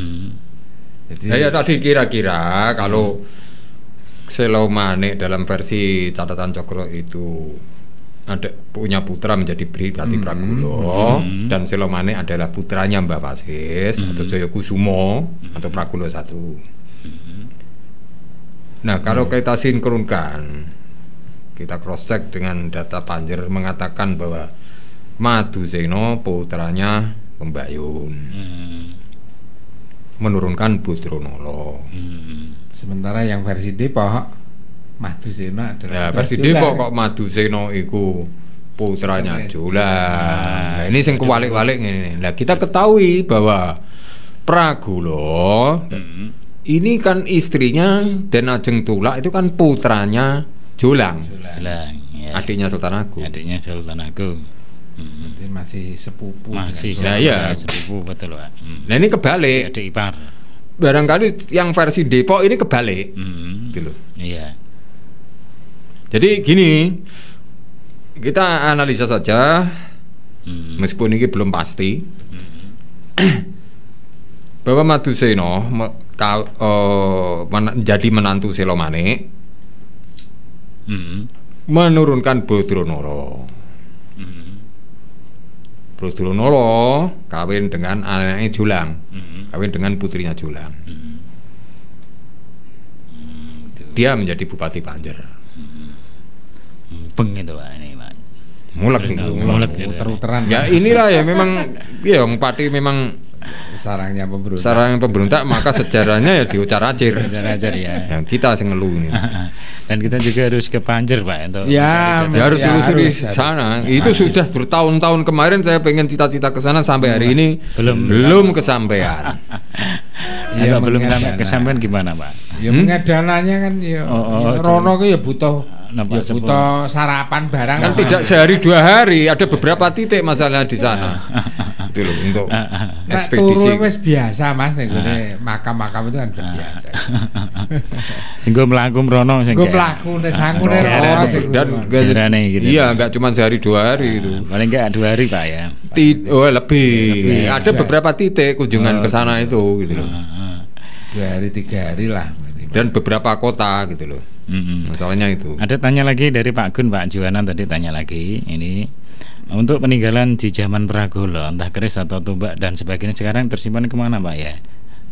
Jadi, ya tadi kira-kira kalau Selomane dalam versi catatan Cokro itu punya putra menjadi Adipati Pragulo dan Selomane adalah putranya Mbah Wasis atau Jayakusumo atau Pragulo I. Nah, kalau kita sinkronkan, kita cross check dengan data Panjer mengatakan bahwa Maduseno putranya Pembayun menurunkan Budronolo. Sementara yang versi Depok Maduseno adalah versi Depok kok Maduseno iku putranya Jolang. Nah, ini sing kewalik-walik ini. Nah, kita ketahui bahwa Pragulo ini kan istrinya Den Ajeng Tulak itu kan putranya Jolang. Ya. Adiknya Sultan Agung. Jadi masih sepupu. Nah, iya. Sepupu betul Pak. Nah, ini kebalik. Adik ipar. Barangkali yang versi Depok ini kebalik. Gitu loh. Iya. Jadi gini, kita analisa saja, meskipun ini belum pasti, bahwa Maduseno menjadi menantu Selomane, menurunkan Budronolo. Budronolo kawin dengan anaknya Jolang, kawin dengan putrinya Jolang. Dia menjadi Bupati Panjer. Itu Pak ini Pak. Mulek muter-muteran. Ya inilah ya memang ya Wong Pati memang sarangnya pemberontak maka sejarahnya ya diucar-acir. Ucar-acir ya. Yang kita sing ngeluh ini. Dan kita juga harus ke Panjer Pak untuk ya harus telusuri sana. Itu sudah bertahun-tahun kemarin saya pengen cita-cita ke sana sampai hari ini belum kesampaian. Ya, belum kesampaian gimana Pak? Ya dananya kan ya rono ya butuh sarapan barang kan tidak sehari 2 hari, ada beberapa titik masalah di sana. Itu loh untuk ekspedisi. Wes biasa Mas nek makam-makam itu kan biasa. Singgo mlaku mrono sing. Singgo mlaku nek sangune dan gitu. Iya, enggak cuma sehari 2 hari itu. Paling enggak 2 hari Pak ya. Lebih. Ada beberapa titik kunjungan ke sana itu gitu loh. 2 hari 3 hari lah. Dan beberapa kota gitu loh. Masalahnya itu. Ada tanya lagi dari Pak Gun, Pak Juwana tadi tanya lagi ini untuk peninggalan di zaman Pragulo entah keris atau tumbak dan sebagainya sekarang tersimpan kemana Pak ya?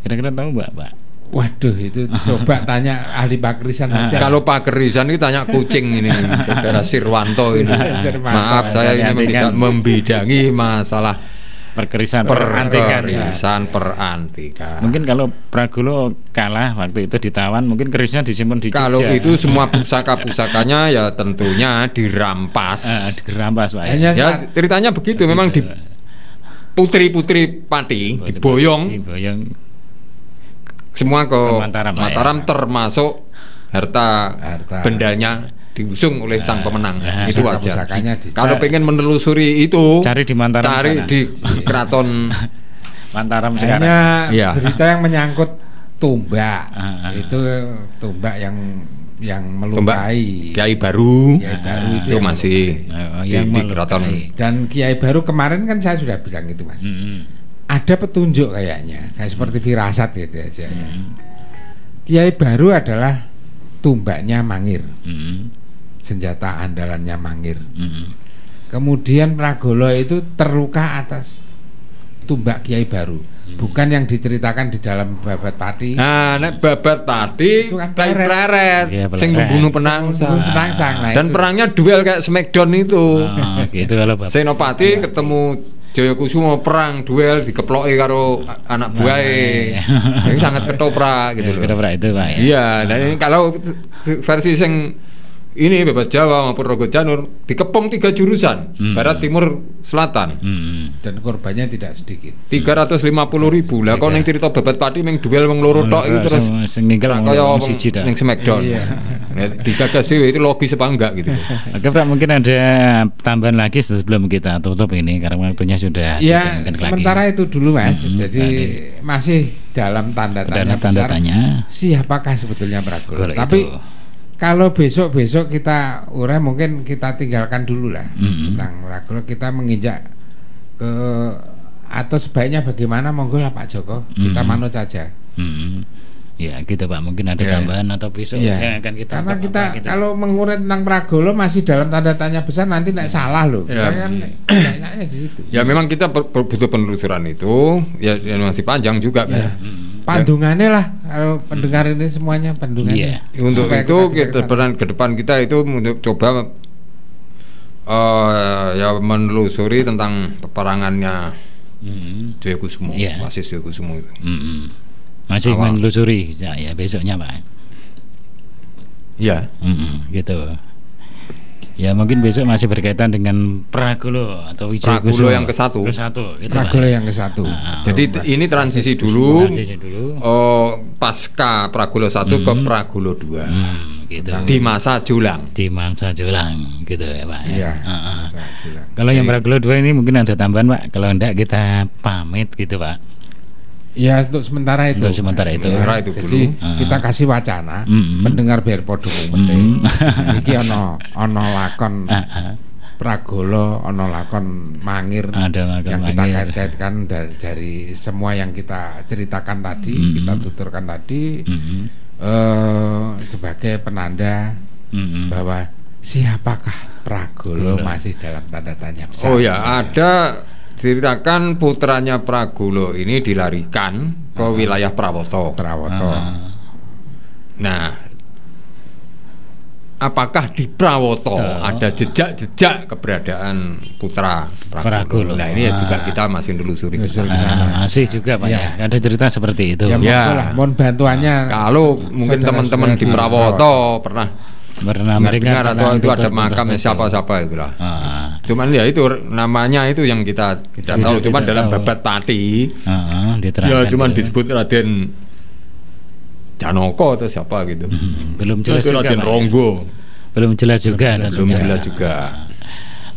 Kira-kira tahu Pak? Waduh, itu coba tanya ahli pakerisan aja. Kalau pakerisan itu tanya kucing ini, Saudara Sirwanto ini. Maaf saya ini memang tidak membidangi masalah perkerisan perantikan. Mungkin kalau Pragulo kalah waktu itu ditawan, mungkin kerisnya disimpan di Jogja. Kalau itu semua pusaka-pusakanya ya tentunya dirampas. Dirampas Pak. Ya ceritanya begitu, memang di putri-putri Pati diboyong semua ke Mataram termasuk harta bendanya diusung oleh sang pemenang. Itu aja. Kalau pengen menelusuri itu cari di Mataram, cari di keraton Mataram sekarang. Hanya ya. Berita yang menyangkut tumbak. Itu tumbak yang melukai Kiai Baru itu masih di keraton. Dan Kiai Baru kemarin kan saya sudah bilang itu Mas. Ada petunjuk kayaknya, kayak seperti firasat gitu aja. Kiai Baru adalah tumbaknya Mangir. Senjata andalannya Mangir. Kemudian Pragulo itu terluka atas tumbak Kiai Baru, bukan yang diceritakan di dalam Babat Pati. Nah, nek Babat Pati Itu kan kayak pleret. pleret, Iya, sing pleret. membunuh penangsang. Penangsang. Nah, Dan itu. perangnya duel kayak Smackdown itu. Oh, gitu kalau Bapak. Senopati ketemu Jayakusuma perang duel dikeploki karo anak buahe. Ini sangat ketoprak gitu loh. Kira-kira itu Pak ya. Iya, dan ini kalau versi sing ini Bebas Jawa maupun Rogo Janur dikepung 3 jurusan, barat, timur, selatan. Dan korbannya tidak sedikit. 350.000 lah. Kau neng cerita Babat Pati neng duel wong loro tok itu terus sing ninggal kaya wong wong siji dah. ning Smackdown. Iya. Nah, digagas dhewe itu logis apa enggak gitu loh. Oke Pak, mungkin ada tambahan lagi sebelum kita tutup ini karena waktunya sudah Ya, tidak mungkin sementara lagi. itu dulu Mas. Jadi masih dalam tanda tanya besar. Tanya. Siapakah sebetulnya Pragolo? Kalau Tapi itu. kalau besok kita urai mungkin kita tinggalkan dulu lah tentang Pragolo, kita menginjak ke atau sebaiknya bagaimana monggo lah Pak Joko, kita manut saja. Ya gitu Pak, mungkin ada Ya. tambahan atau besok Iya. yang akan kita Karena apa kita gitu. kalau mengurai tentang Pragolo masih dalam tanda tanya besar, nanti nek salah loh. Ya. Kita kan enaknya di situ. Ya memang kita butuh penelusuran itu ya masih panjang juga kan. Ya. Pandungannya lah kalau pendengar ini semuanya pandungannya. Iya. Untuk Supaya itu kita kita ke depan kita itu untuk coba ya menelusuri tentang peperangannya Jayakusuma, Iya. Wasis Jayakusuma itu. Masih Awal. menelusuri ya besoknya Pak. Iya. Gitu. Ya mungkin besok masih berkaitan dengan Pragolo atau Wijaya Pragolo Kusuma. yang ke-1. Ke-1 gitu, Pragolo Pak. yang ke-1. Jadi ini transisi dulu. Transisi dulu. Pasca Pragolo 1 ke Pragolo 2. Gitu. Di masa Julang. Di Mangsa Julang gitu ya Pak. Iya. Heeh. Saya bilang. Kalau yang Pragolo 2 ini mungkin ada tambahan Pak. Kalau enggak kita pamit gitu Pak. Ya untuk sementara itu. Untuk sementara itu. Sementara itu Jadi dulu. kita kasih wacana, Mm-mm. pendengar biar podo penting. Iki ono lakon Pragolo, ono lakon Mangir Ada lakon yang kita Mangir. kait-kaitkan dari semua yang kita ceritakan tadi, kita tuturkan tadi sebagai penanda bahwa siapakah Pragolo masih dalam tanda tanya besar. Oh ya, ada ceritakan putranya Pragolo ini dilarikan ke wilayah Prawoto. Prawoto. Nah, apakah di Prawoto ada jejak-jejak keberadaan putra Pragolo. Pragolo? Nah, ini ya juga kita masih nelusuri ke Nelusuri sana. Masih juga Pak Ya. ya. Ada cerita seperti itu. Ya, Ya. monggo lah, mohon bantuannya. Kalau mungkin teman-teman di Prawoto pernah Pernah dengar atau itu ada betul, makamnya betul. siapa-siapa itulah. Ah. Cuman ya itu namanya itu yang kita tidak tahu. Cuman tidak dalam tahu. Babat Pati Diterangkan ya cuman gitu. disebut Raden Janoko atau siapa gitu. Belum jelas Itu juga Raden Pak, ya. Ronggo. Belum jelas juga Belum tentunya. jelas juga.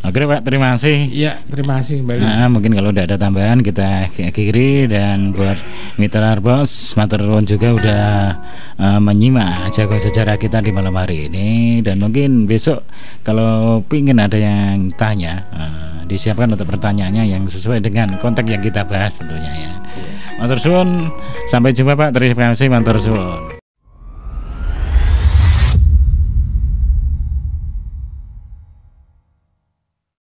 Oke Pak, terima kasih. Ya, terima kasih kembali. Mungkin kalau tidak ada tambahan kita akhiri, dan buat Mitra Bos, matur nuwun juga udah menyimak jago sejarah kita di malam hari ini, dan mungkin besok kalau pingin ada yang tanya disiapkan untuk pertanyaannya yang sesuai dengan konteks yang kita bahas tentunya ya. Matur suwun, sampai jumpa Pak. Terima kasih, matur suwun.